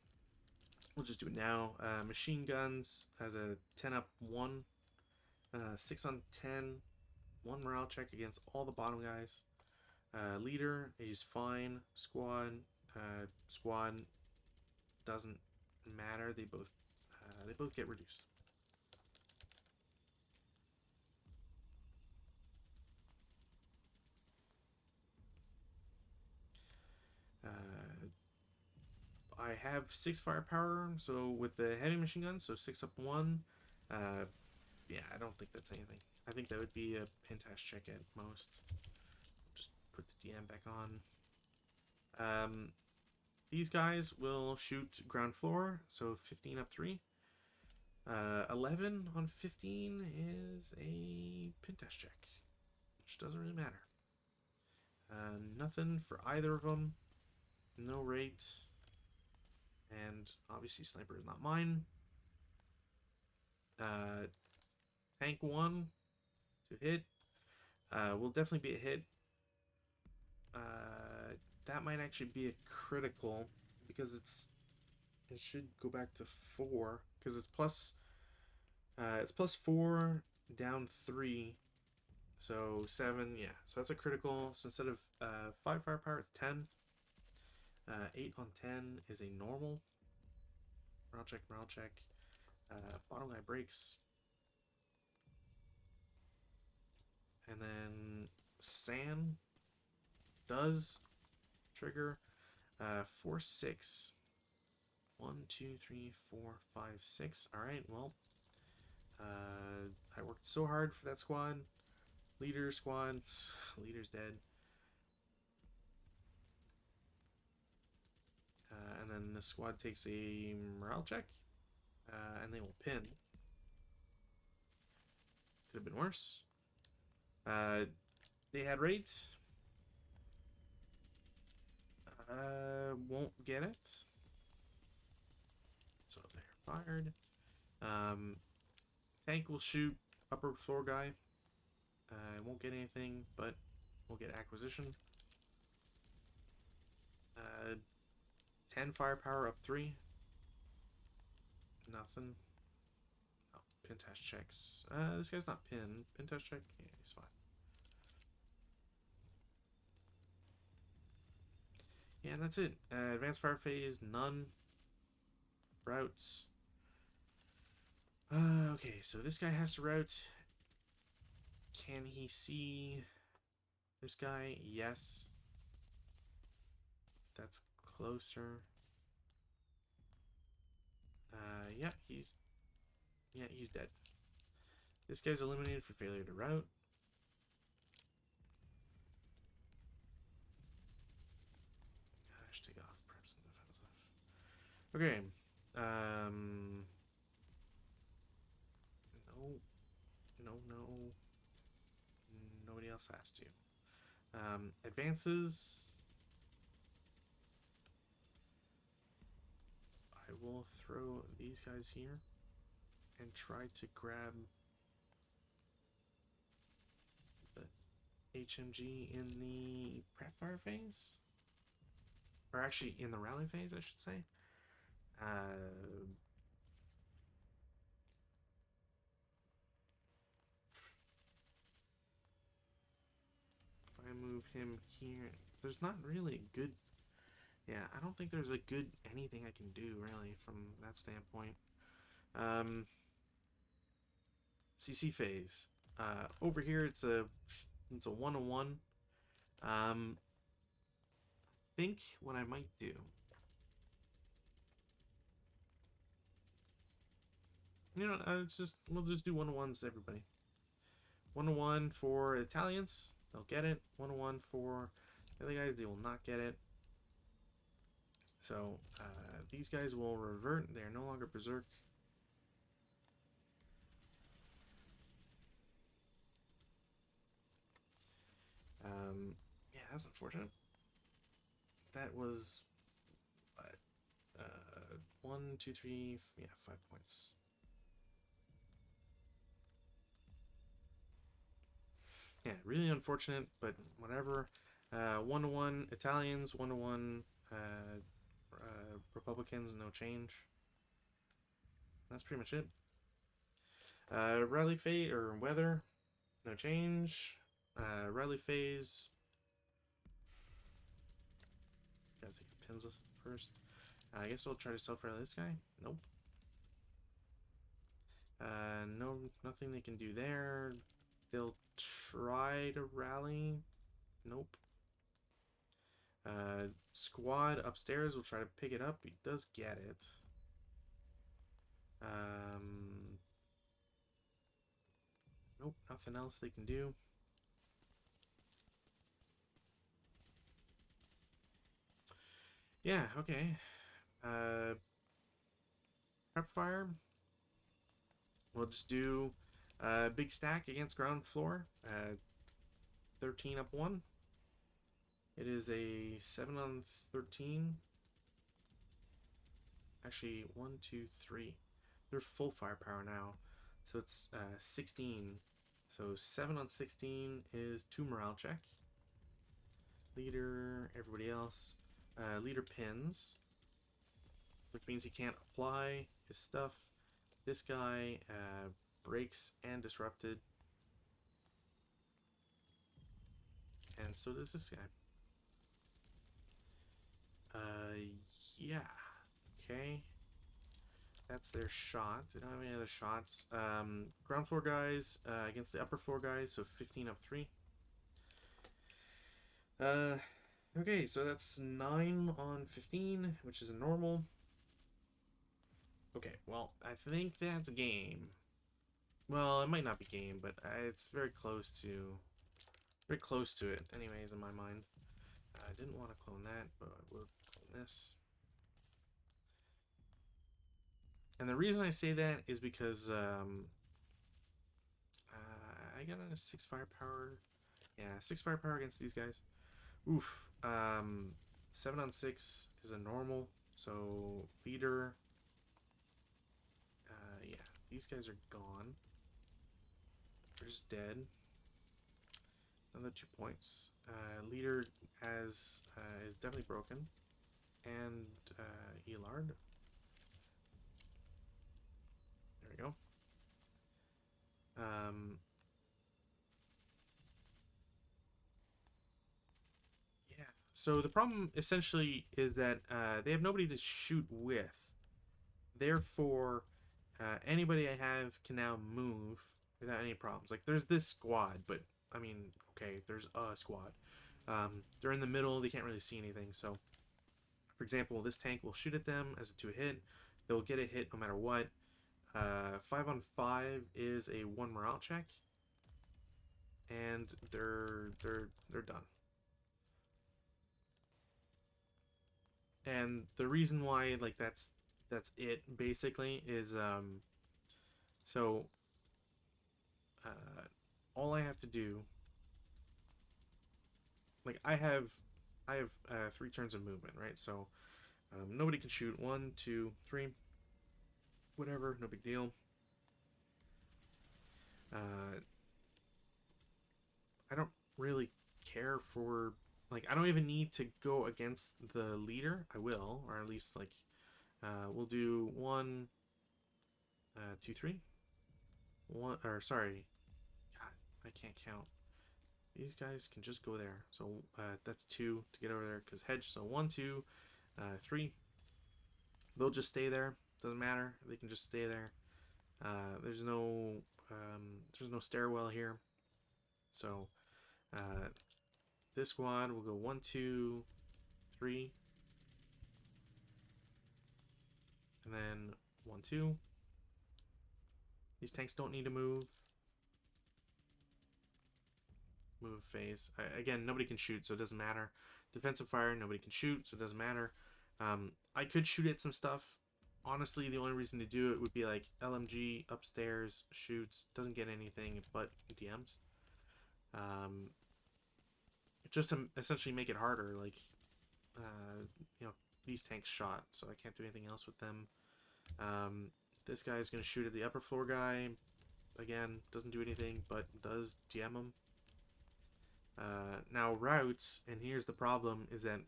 we'll just do it now. Machine guns has a 10 up 1. 6 on 10. 1 morale check against all the bottom guys. Leader, he's fine. Squad doesn't matter. They both get reduced. I have 6 firepower, so with the heavy machine gun, so 6 up 1. Yeah, I don't think that's anything. I think that would be a pintash check at most. Just put the DM back on. These guys will shoot ground floor, so 15 up 3. 11 on 15 is a pintash check, which doesn't really matter. Nothing for either of them. No rate. And obviously sniper is not mine. Tank 1 to hit. Will definitely be a hit. That might actually be a critical because it should go back to 4 because it's plus 4 down 3, so 7. Yeah, so that's a critical. So instead of 5 firepower, it's 10. 8 on 10 is a normal. Morale check, morale check. Bottom guy breaks. And then Sand does trigger 4, 6. 1, 2, 3, 4, 5, 6. Alright, well, I worked so hard for that squad. Leader's dead. And then the squad takes a morale check. And they will pin. Could have been worse. They had rate. Won't get it. So they're fired. Tank will shoot upper floor guy. Won't get anything, but we'll get acquisition. 10 firepower up 3. Nothing. Oh, pintash checks. This guy's not pinned. Pintash check? Yeah, he's fine. Yeah, and that's it. Advanced fire phase, none. Routes. Okay, so this guy has to route. Can he see this guy? Yes. That's closer. Yeah, he's dead. This guy's eliminated for failure to route. I should take off perhaps some defensive. Okay. No. Nobody else has to. Advances. I will throw these guys here and try to grab the HMG in the prep fire phase. Or actually in the rally phase, I should say. If I move him here, there's not really a good... Yeah, I don't think there's a good anything I can do really from that standpoint. CC phase. Over here it's a 1-on-1. Think what I might do. You know, we'll just do 1-on-1s everybody. 1-on-1 for Italians, they'll get it. 1-on-1 for the other guys, they will not get it. So these guys will revert. They are no longer berserk. Yeah, that's unfortunate. That was what? 1, 2, 3, yeah, 5 points. Yeah, really unfortunate, but whatever. 1-to-1 Italians, 1-to-1 Republicans, no change. That's pretty much it. Rally phase or weather, no change. Rally phase. Gotta take the pins first. I guess I'll try to self-rally this guy. Nope. No, nothing they can do there. They'll try to rally. Nope. Squad upstairs will try to pick it up. He does get it. Nope, nothing else they can do. Yeah, okay. Prep fire. We'll just do big stack against ground floor. 13 up 1. It is a 7 on 13. Actually, 1, 2, 3. They're full firepower now. So it's 16. So 7 on 16 is 2 morale check. Leader, everybody else. Leader pins, which means he can't apply his stuff. This guy breaks and disrupted. And so does this guy. Yeah. Okay. That's their shot. They don't have any other shots. Ground floor guys against the upper floor guys, so 15 up 3. Okay, so that's 9 on 15, which is a normal. Okay, well, I think that's game. Well, it might not be game, but it's very close to it, anyways, in my mind. I didn't want to clone that, but I will clone this. And the reason I say that is because I got a 6 firepower. Yeah, 6 firepower against these guys. Oof. 7 on 6 is a normal. So leader. Yeah, these guys are gone. They're just dead. Another 2 points. Leader is definitely broken. And Elard. There we go. Yeah. So the problem essentially is that they have nobody to shoot with. Therefore, anybody I have can now move without any problems. Like, there's this squad, but, I mean, okay, there's a squad. They're in the middle, they can't really see anything, so, for example, this tank will shoot at them as a 2-hit. They'll get a hit no matter what. 5 on 5 is a 1 morale check. And they're done. And the reason why, like, that's it basically is so all I have to do, like, I have 3 turns of movement, right? So nobody can shoot. 1, 2, 3, whatever, no big deal. I don't really care for, like, I don't even need to go against the leader. I will, or at least, like, we'll do 1, 2, 3. 1, or sorry, God, I can't count. These guys can just go there. So that's 2 to get over there because hedge. So 1, 2, 3. They'll just stay there. Doesn't matter. They can just stay there. There's no stairwell here. So this squad will go 1, 2, 3, and then 1, 2. These tanks don't need to move. Move phase. Again, nobody can shoot, so it doesn't matter. Defensive fire, nobody can shoot, so it doesn't matter. I could shoot at some stuff. Honestly, the only reason to do it would be like LMG upstairs shoots, doesn't get anything but DMs. Just to essentially make it harder, like you know, these tanks shot, so I can't do anything else with them. This guy is going to shoot at the upper floor guy. Again, doesn't do anything, but does DM him. Now routes, and here's the problem, is that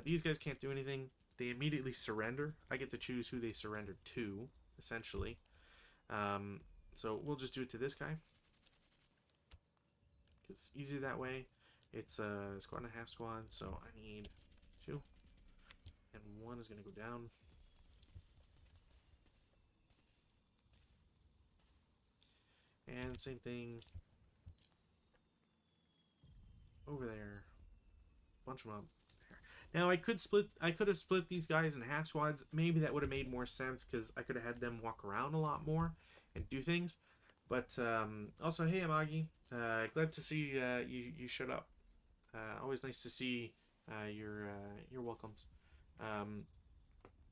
these guys can't do anything. They immediately surrender. I get to choose who they surrender to, essentially. So we'll just do it to this guy. It's easier that way. It's a squad and a half squad, so I need 2. And 1 is going to go down. And same thing over there. Bunch them up there. Now I could have split these guys in half squads. Maybe that would have made more sense because I could have had them walk around a lot more and do things. But also, hey Amagi, glad to see you showed up. Always nice to see your welcomes.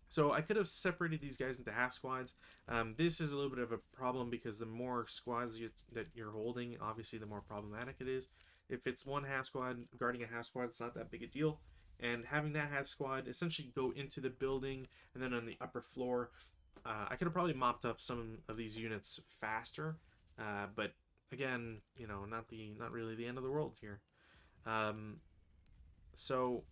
So I could have separated these guys into half squads. This is a little bit of a problem because the more squads that you're holding, obviously the more problematic it is. If it's one half squad guarding a half squad, it's not that big a deal. And having that half squad essentially go into the building and then on the upper floor, I could have probably mopped up some of these units faster. But again, you know, not really the end of the world here. So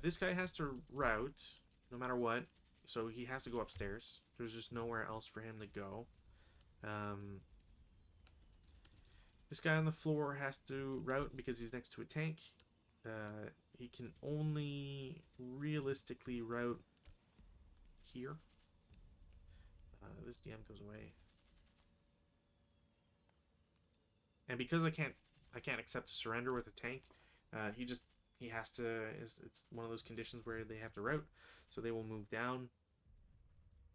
this guy has to route no matter what, so he has to go upstairs. There's just nowhere else for him to go. This guy on the floor has to route because he's next to a tank. He can only realistically route here. This DM goes away. And because I can't accept a surrender with a tank, he has to. It's one of those conditions where they have to route, so they will move down.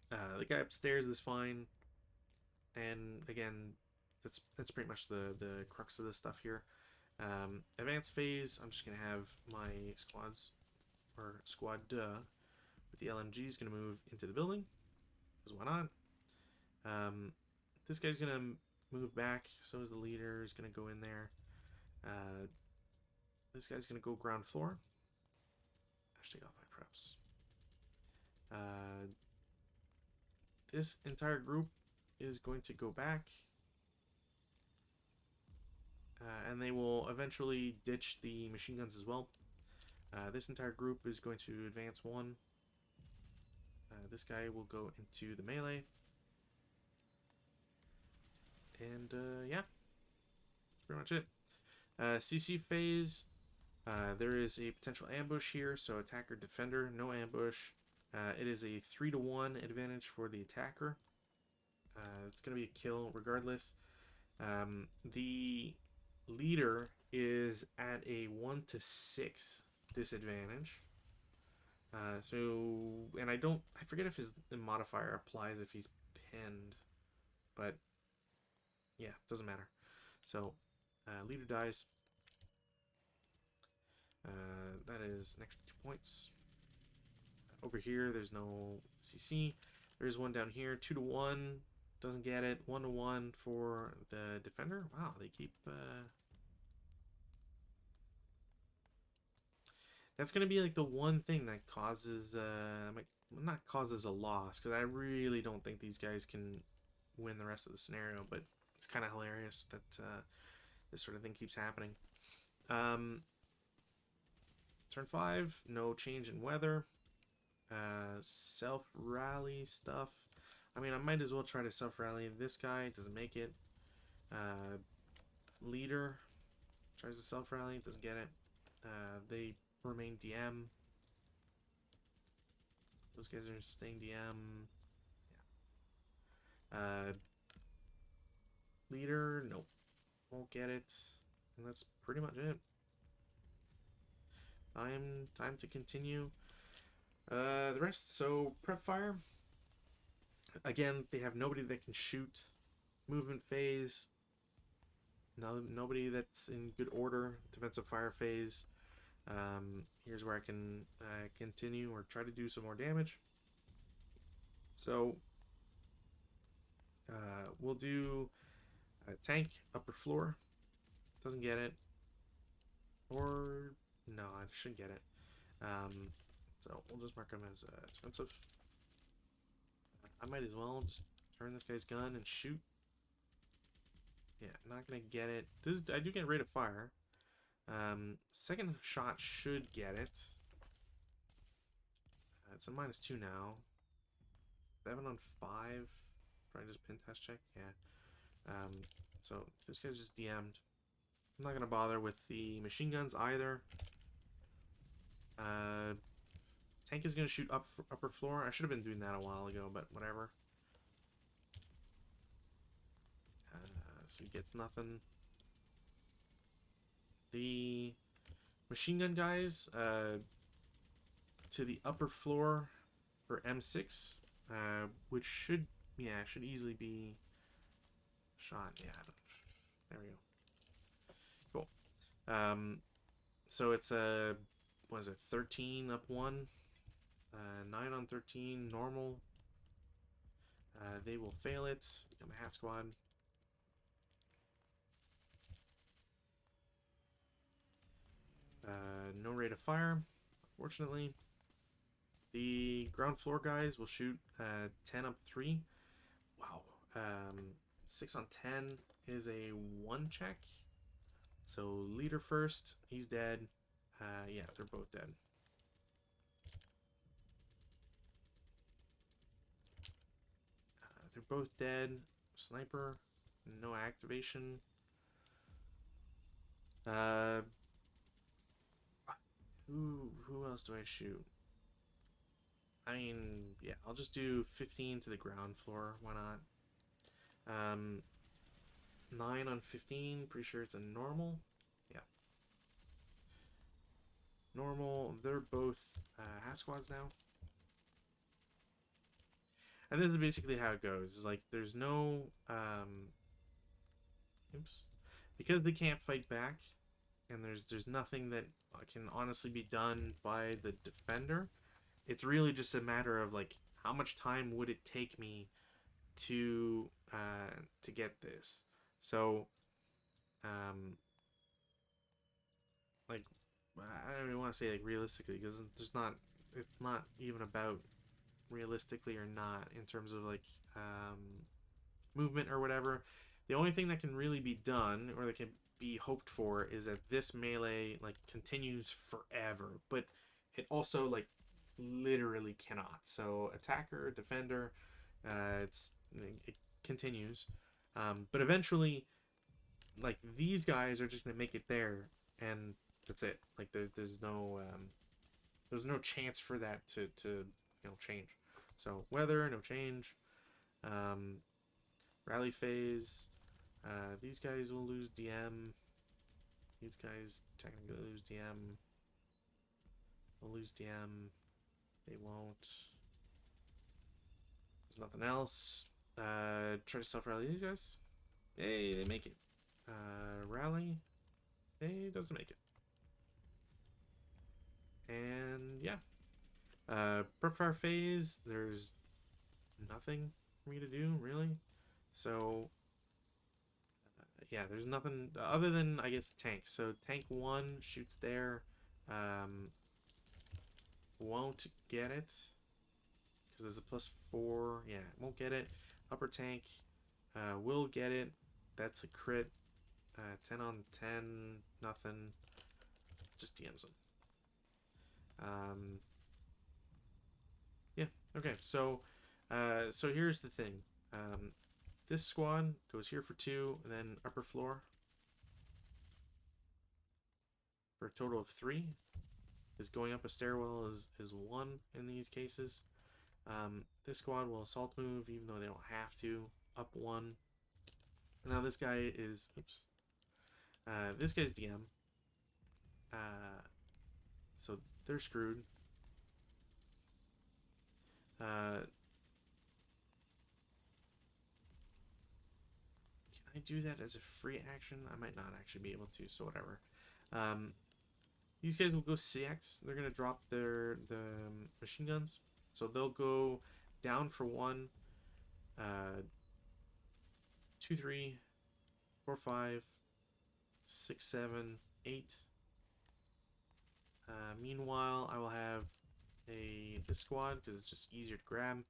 The guy upstairs is fine, and again, that's pretty much the crux of the stuff here. Advanced phase, I'm just gonna have my squad with the LMG is gonna move into the building, because why not? This guy's gonna move back, so is the leader, is gonna go in there. This guy's gonna go ground floor. I should take off my preps. This entire group is going to go back. And they will eventually ditch the machine guns as well. This entire group is going to advance 1. This guy will go into the melee. And yeah, that's pretty much it. CC phase, there is a potential ambush here, so attacker, defender, no ambush. It is a 3-to-1 advantage for the attacker. It's going to be a kill regardless. The leader is at a 1-to-6 disadvantage. And I forget if his modifier applies if he's pinned, but yeah, doesn't matter. So leader dies. That is an extra 2 points. Over here, there's no CC. There's one down here, 2-to-1. Doesn't get it. 1-to-1 for the defender. Wow, they keep. That's gonna be like the one thing that causes, not causes a loss, because I really don't think these guys can win the rest of the scenario. But it's kind of hilarious that this sort of thing keeps happening. Turn 5, no change in weather. Self-rally stuff. I mean, I might as well try to self-rally this guy. Doesn't make it. Leader tries to self-rally. Doesn't get it. They remain DM. Those guys are staying DM. Yeah. Leader, nope. Won't get it. And that's pretty much it. Time to continue. The rest, so prep fire. Again, they have nobody that can shoot. Movement phase. No, nobody that's in good order. Defensive fire phase. Here's where I can continue or try to do some more damage. So we'll do tank upper floor. Doesn't get it. Or no, I shouldn't get it. So we'll just mark him as defensive. I might as well just turn this guy's gun and shoot. Yeah, not gonna get it. I do get rate of fire. Second shot should get it. It's a -2 now. 7 on 5. Probably just pin test check. Yeah. So this guy's just DM'd. I'm not gonna bother with the machine guns either. Tank is gonna shoot upper floor. I should have been doing that a while ago, but whatever. So he gets nothing. The machine gun guys to the upper floor for M6, which should easily be shot. Yeah, there we go. Cool. So it's a what is it? 13 up 1, 9 on 13 normal. They will fail it. Become a half squad. No rate of fire, unfortunately. The ground floor guys will shoot 10 up 3. Wow. 6 on 10 is a 1 check. So leader first, he's dead. Yeah, they're both dead. They're both dead. Sniper, no activation. Who else do I shoot? I mean, yeah, I'll just do 15 to the ground floor. Why not? 9 on 15. Pretty sure it's a normal. Yeah. Normal. They're both half squads now. And this is basically how it goes. It's like there's no oops. Because they can't fight back, and there's nothing that can honestly be done by the defender. It's really just a matter of like how much time would it take me to get this. So like I don't even want to say like realistically, because it's not even about realistically or not in terms of like movement or whatever. The only thing that can really be done or that can be hoped for is that this melee like continues forever, but it also like literally cannot. So attacker, defender, it continues, but eventually like these guys are just gonna make it there, and that's it. Like there's no chance for that to change. So weather, no change. Rally phase. These guys will lose DM. These guys technically lose DM. They'll lose DM. They won't. There's nothing else. Try to self-rally these guys. Hey, they make it. Rally. Hey, doesn't make it. And yeah. Prep fire phase, there's nothing for me to do, really. So, yeah, there's nothing other than, I guess, tank. So, tank 1 shoots there. Won't get it. Because there's a +4. Yeah, won't get it. Upper tank will get it. That's a crit. 10 on 10, nothing. Just DMs them. Yeah, okay, so here's the thing. This squad goes here for 2, and then upper floor for a total of 3. Is going up a stairwell is 1 in these cases. This squad will assault move even though they don't have to. Up 1. Now this guy is, oops. This guy's DM. So they're screwed. Can I do that as a free action? I might not actually be able to, so whatever. These guys will go CX. They're gonna drop the machine guns, so they'll go down for 1, 2, 3, 4, 5, 6, 7, 8. Meanwhile, I will have this squad because it's just easier to grab.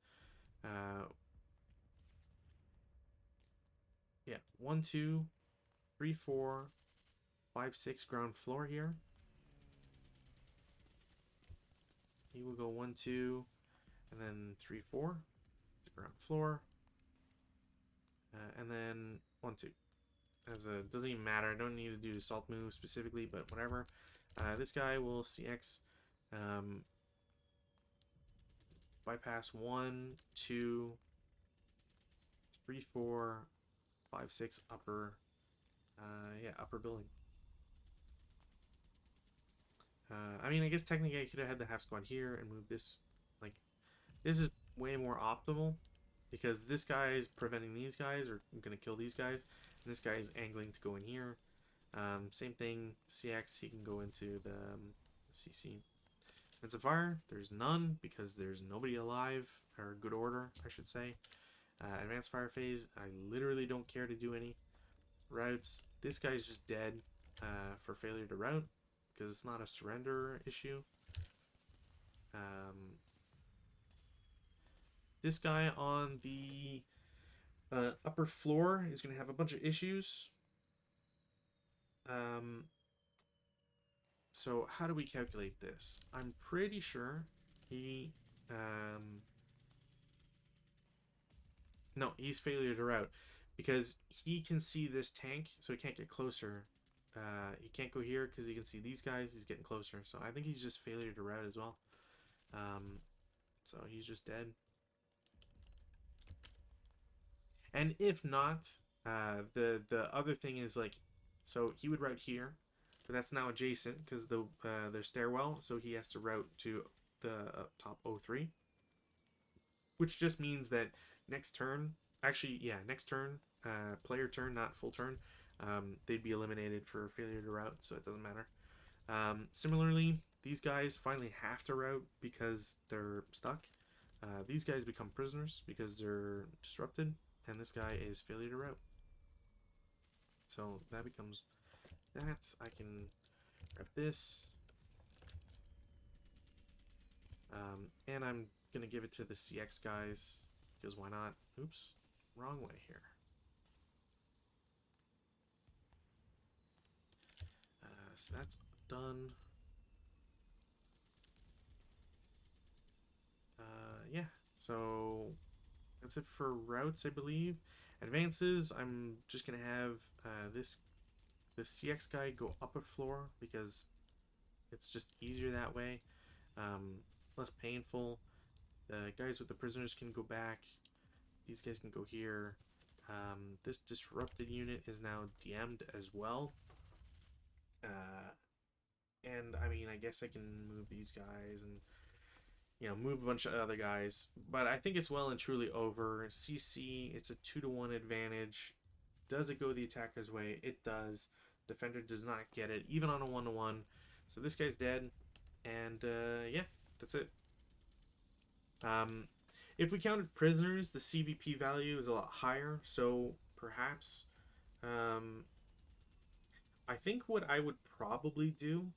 Yeah, 1, 2, 3, 4, 5, 6 ground floor here. He will go 1, 2, and then 3, 4, the ground floor, and then 1, 2. Doesn't even matter. I don't need to do assault move specifically, but whatever. This guy will CX, bypass 1, 2, 3, 4, 5, 6 upper. Yeah, upper building. I mean, I guess technically I could have had the half squad here and moved this. Like, this is way more optimal because this guy is preventing these guys or going to kill these guys. And this guy is angling to go in here. Same thing, CX, he can go into the CC. Defensive fire, there's none because there's nobody alive, or good order, I should say. Advanced fire phase, I literally don't care to do any. Routes, this guy's just dead for failure to route because it's not a surrender issue. This guy on the upper floor is going to have a bunch of issues. So how do we calculate this? I'm pretty sure he... no, he's failure to route because he can see this tank, so he can't get closer. He can't go here because he can see these guys. He's getting closer, so I think he's just failure to route as well. So he's just dead. And if not, the other thing is like, so he would route here, but that's now adjacent because the stairwell, so he has to route to the top 03, which just means that next turn, actually, yeah, next turn, player turn, not full turn, they'd be eliminated for failure to route, so it doesn't matter. Similarly, these guys finally have to route because they're stuck. These guys become prisoners because they're disrupted, and this guy is failure to route. So that becomes that. I can grab this. And I'm going to give it to the CX guys because why not? Oops, wrong way here. So that's done. Yeah, so that's it for routes, I believe. Advances, I'm just going to have this CX guy go upper floor because it's just easier that way. Less painful. The guys with the prisoners can go back. These guys can go here. This disrupted unit is now DM'd as well. And I mean, I guess I can move these guys and, you know, move a bunch of other guys. But I think it's well and truly over. CC, it's a 2-to-1 advantage. Does it go the attacker's way? It does. Defender does not get it, even on a 1-to-1. So this guy's dead. And yeah, that's it. If we counted prisoners, the CVP value is a lot higher. So perhaps, I think what I would probably do,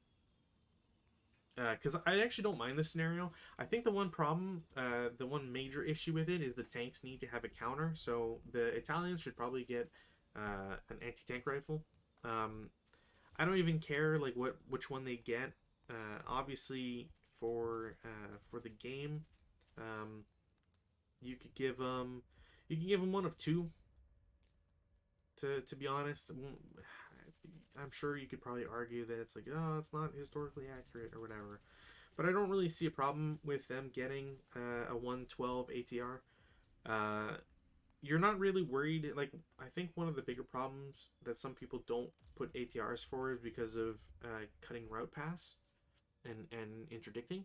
because I actually don't mind this scenario. I think the one problem, the one major issue with it is the tanks need to have a counter. So the Italians should probably get an anti-tank rifle. I don't even care like which one they get. Obviously, for the game, you could give them one of two. To be honest, I'm sure you could probably argue that it's like, oh, it's not historically accurate or whatever. but I don't really see a problem with them getting a 112 ATR. Uh, you're not really worried. Like, I think one of the bigger problems that some people don't put ATRs for is because of cutting route paths and interdicting.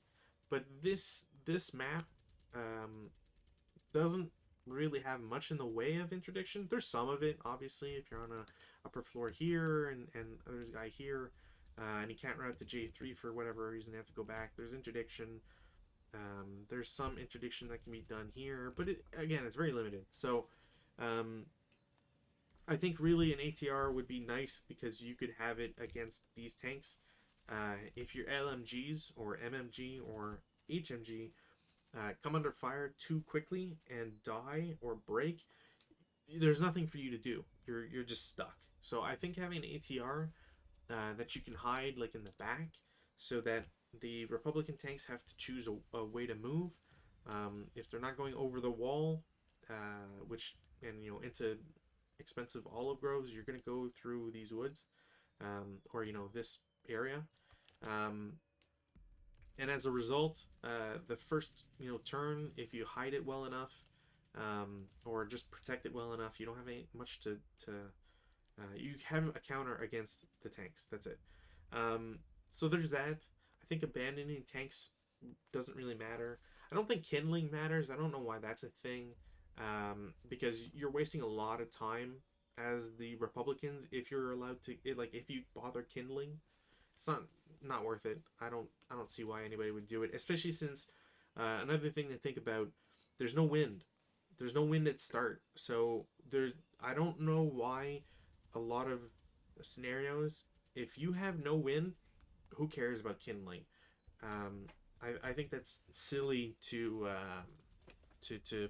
But this map um, doesn't really have much in the way of interdiction. There's some of it, obviously, if you're on a upper floor here and there's a guy here, and he can't route to J3 for whatever reason, they have to go back. There's interdiction. There's some interdiction that can be done here, but again, it's very limited. So um, I think really an ATR would be nice because you could have it against these tanks. If your LMGs or MMG or HMG come under fire too quickly and die or break, there's nothing for you to do. You're just stuck. So I think having an ATR that you can hide like in the back, so that the Republican tanks have to choose a way to move. If they're not going over the wall, which and into expensive olive groves, you're gonna go through these woods, or this area. Um, and as a result, the first turn, if you hide it well enough, or just protect it well enough, you don't have any much to you have a counter against the tanks. That's it. Um, so there's that. I think abandoning tanks doesn't really matter. I don't think kindling matters. I don't know why that's a thing, because you're wasting a lot of time as the Republicans if you're allowed to like if you bother kindling. It's not worth it. I don't see why anybody would do it, especially since another thing to think about. There's no wind. There's no wind at start, so there. I don't know why a lot of scenarios. If you have no wind, who cares about kindling? I think that's silly to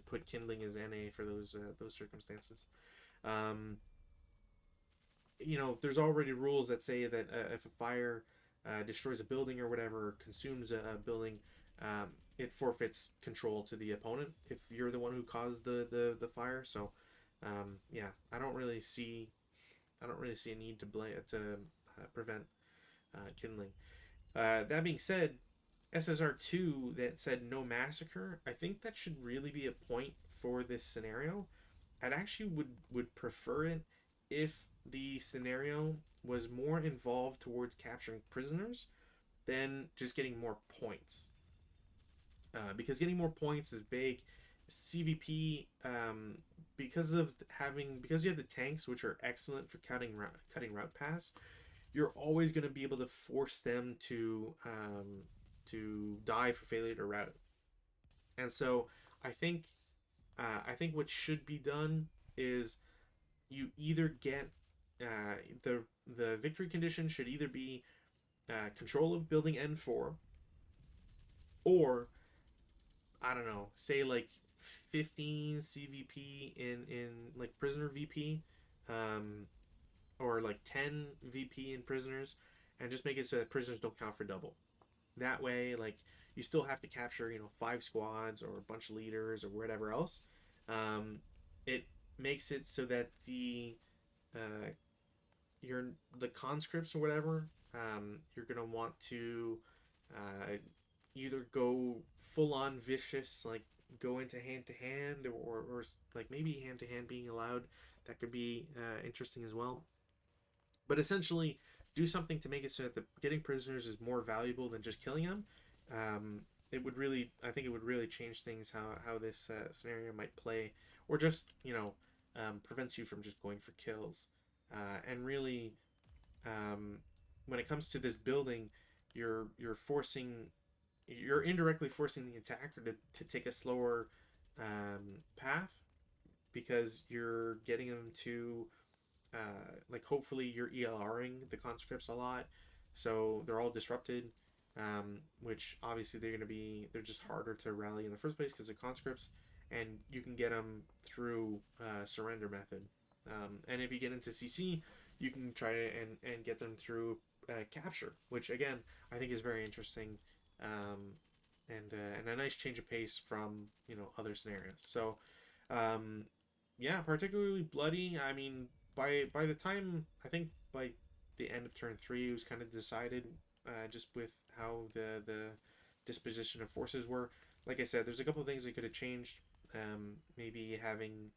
put kindling as NA for those circumstances. Um, there's already rules that say that if a fire destroys a building or whatever, or consumes a building, it forfeits control to the opponent if you're the one who caused the fire. So, yeah, I don't really see a need to prevent kindling. That being said, SSR2 that said no massacre, I think that should really be a point for this scenario. I'd actually would prefer it if the scenario was more involved towards capturing prisoners than just getting more points. Because getting more points is vague. CVP, because you have the tanks, which are excellent for cutting route paths, you're always going to be able to force them to die for failure to route. And so I think I think what should be done is you either get the victory condition should either be control of building N4, or I don't know, say like 15 CVP in like prisoner VP, um, or like 10 VP in prisoners, and just make it so that prisoners don't count for double. That way, like you still have to capture 5 squads or a bunch of leaders or whatever else. Um, it makes it so that uh, your the conscripts or whatever, you're gonna want to uh, either go full on vicious, like go into hand to hand, or like maybe hand to hand being allowed. That could be interesting as well. But essentially, do something to make it so that getting prisoners is more valuable than just killing them. It would really, I think, it would really change things how this scenario might play, or just prevents you from just going for kills. And really, um, when it comes to this building, you're indirectly forcing the attacker to take a slower path, because you're getting them to like hopefully you're ELRing the conscripts a lot, so they're all disrupted, which obviously they're just harder to rally in the first place because of conscripts, and you can get them through surrender method, and if you get into CC, you can try and get them through capture, which again I think is very interesting, and a nice change of pace from other scenarios. So yeah, particularly bloody. I mean, by the time I think by the end of turn 3, it was kind of decided, just with how disposition of forces were. Like I said, there's a couple of things they could have changed. Maybe having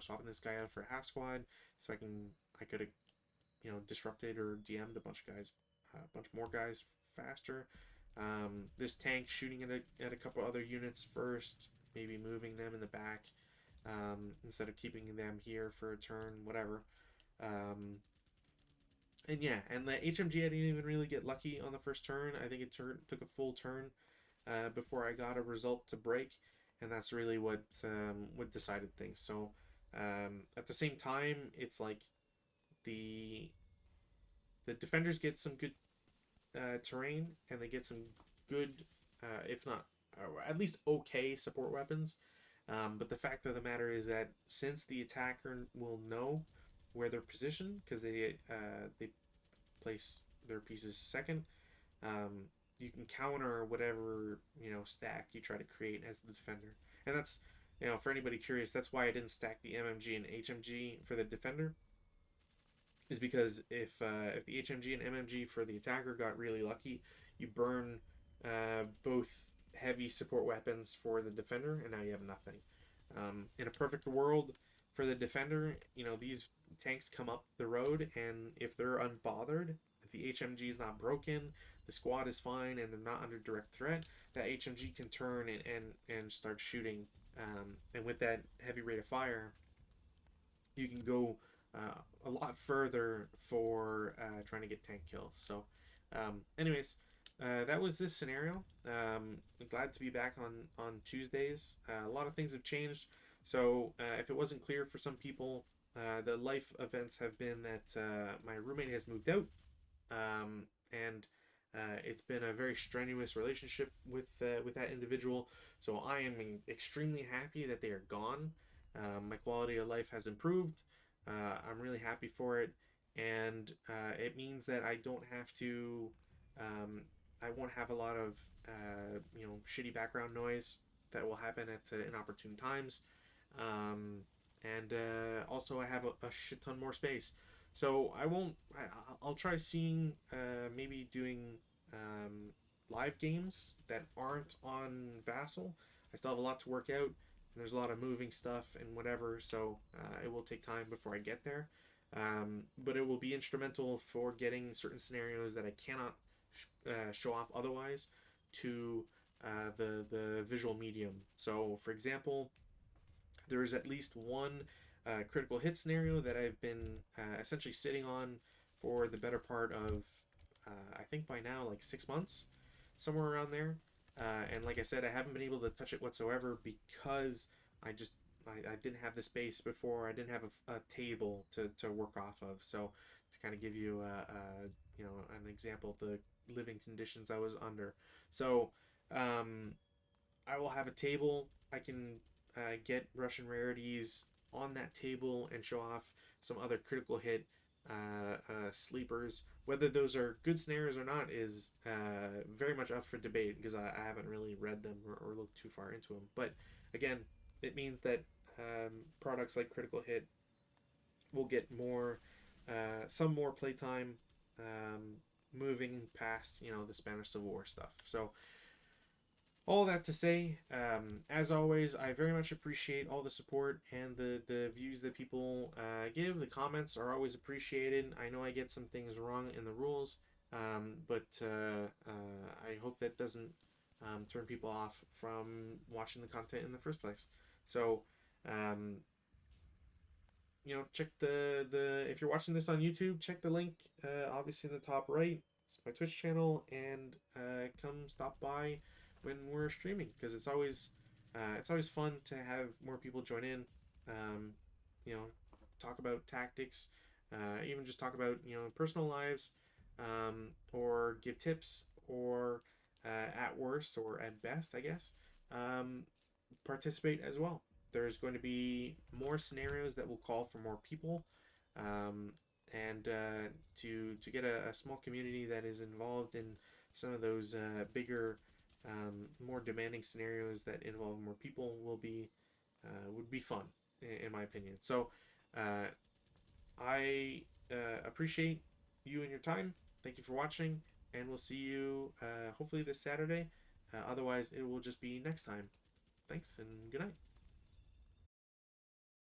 swapping this guy out for a half squad, so I could have disrupted or DM'd a bunch of guys, a bunch more guys faster. This tank shooting at a couple other units first, maybe moving them in the back instead of keeping them here for a turn, whatever. And yeah, and the HMG I didn't even really get lucky on the first turn. I think it took a full turn before I got a result to break, and that's really what decided things. So at the same time, it's like the defenders get some good terrain, and they get some good, if not, at least okay support weapons. But the fact of the matter is that since the attacker will know where they're positioned, because they place their pieces second, you can counter whatever stack you try to create as the defender. And that's for anybody curious, that's why I didn't stack the MMG and HMG for the defender, is because if the HMG and MMG for the attacker got really lucky, you burn both heavy support weapons for the defender, and now you have nothing. In a perfect world, for the defender, these tanks come up the road, and if they're unbothered, if the HMG is not broken, the squad is fine, and they're not under direct threat, that HMG can turn and start shooting. And with that heavy rate of fire, you can go a lot further for trying to get tank kills. So, anyways, that was this scenario. Glad to be back on Tuesdays. A lot of things have changed. So, if it wasn't clear for some people, the life events have been that my roommate has moved out, and it's been a very strenuous relationship with that individual. So I am extremely happy that they are gone. My quality of life has improved. I'm really happy for it, and it means that I don't have to. I won't have a lot of shitty background noise that will happen at inopportune times, and also I have a shit ton more space. So I won't. I'll try seeing maybe doing live games that aren't on Vassal. I still have a lot to work out, and there's a lot of moving stuff and whatever. So it will take time before I get there. But it will be instrumental for getting certain scenarios that I cannot show off otherwise to the visual medium. So, for example, there is at least one critical hit scenario that I've been essentially sitting on for the better part of I think by now like 6 months, somewhere around there. And like I said, I haven't been able to touch it whatsoever because I didn't have the space before. I didn't have a table to work off of. So to kind of give you an example of the living conditions I was under. So I will have a table. I can get Russian rarities on that table and show off some other critical hit sleepers. Whether those are good scenarios or not is very much up for debate because I haven't really read them or looked too far into them. But again, it means that products like Critical Hit will get some more playtime, moving past the Spanish Civil War stuff. So all that to say, as always, I very much appreciate all the support and the views that people give. The comments are always appreciated. I know I get some things wrong in the rules, but I hope that doesn't turn people off from watching the content in the first place. So, check the if you're watching this on YouTube, check the link obviously in the top right. It's my Twitch channel, and come stop by when we're streaming because it's always fun to have more people join in. Talk about tactics, even just talk about personal lives, or give tips, or at worst or at best, I guess, participate as well. There's going to be more scenarios that will call for more people, and to get a small community that is involved in some of those bigger, more demanding scenarios that involve more people would be fun, in my opinion. So I appreciate you and your time. Thank you for watching, and we'll see you hopefully this Saturday. Otherwise, it will just be next time. Thanks and good night.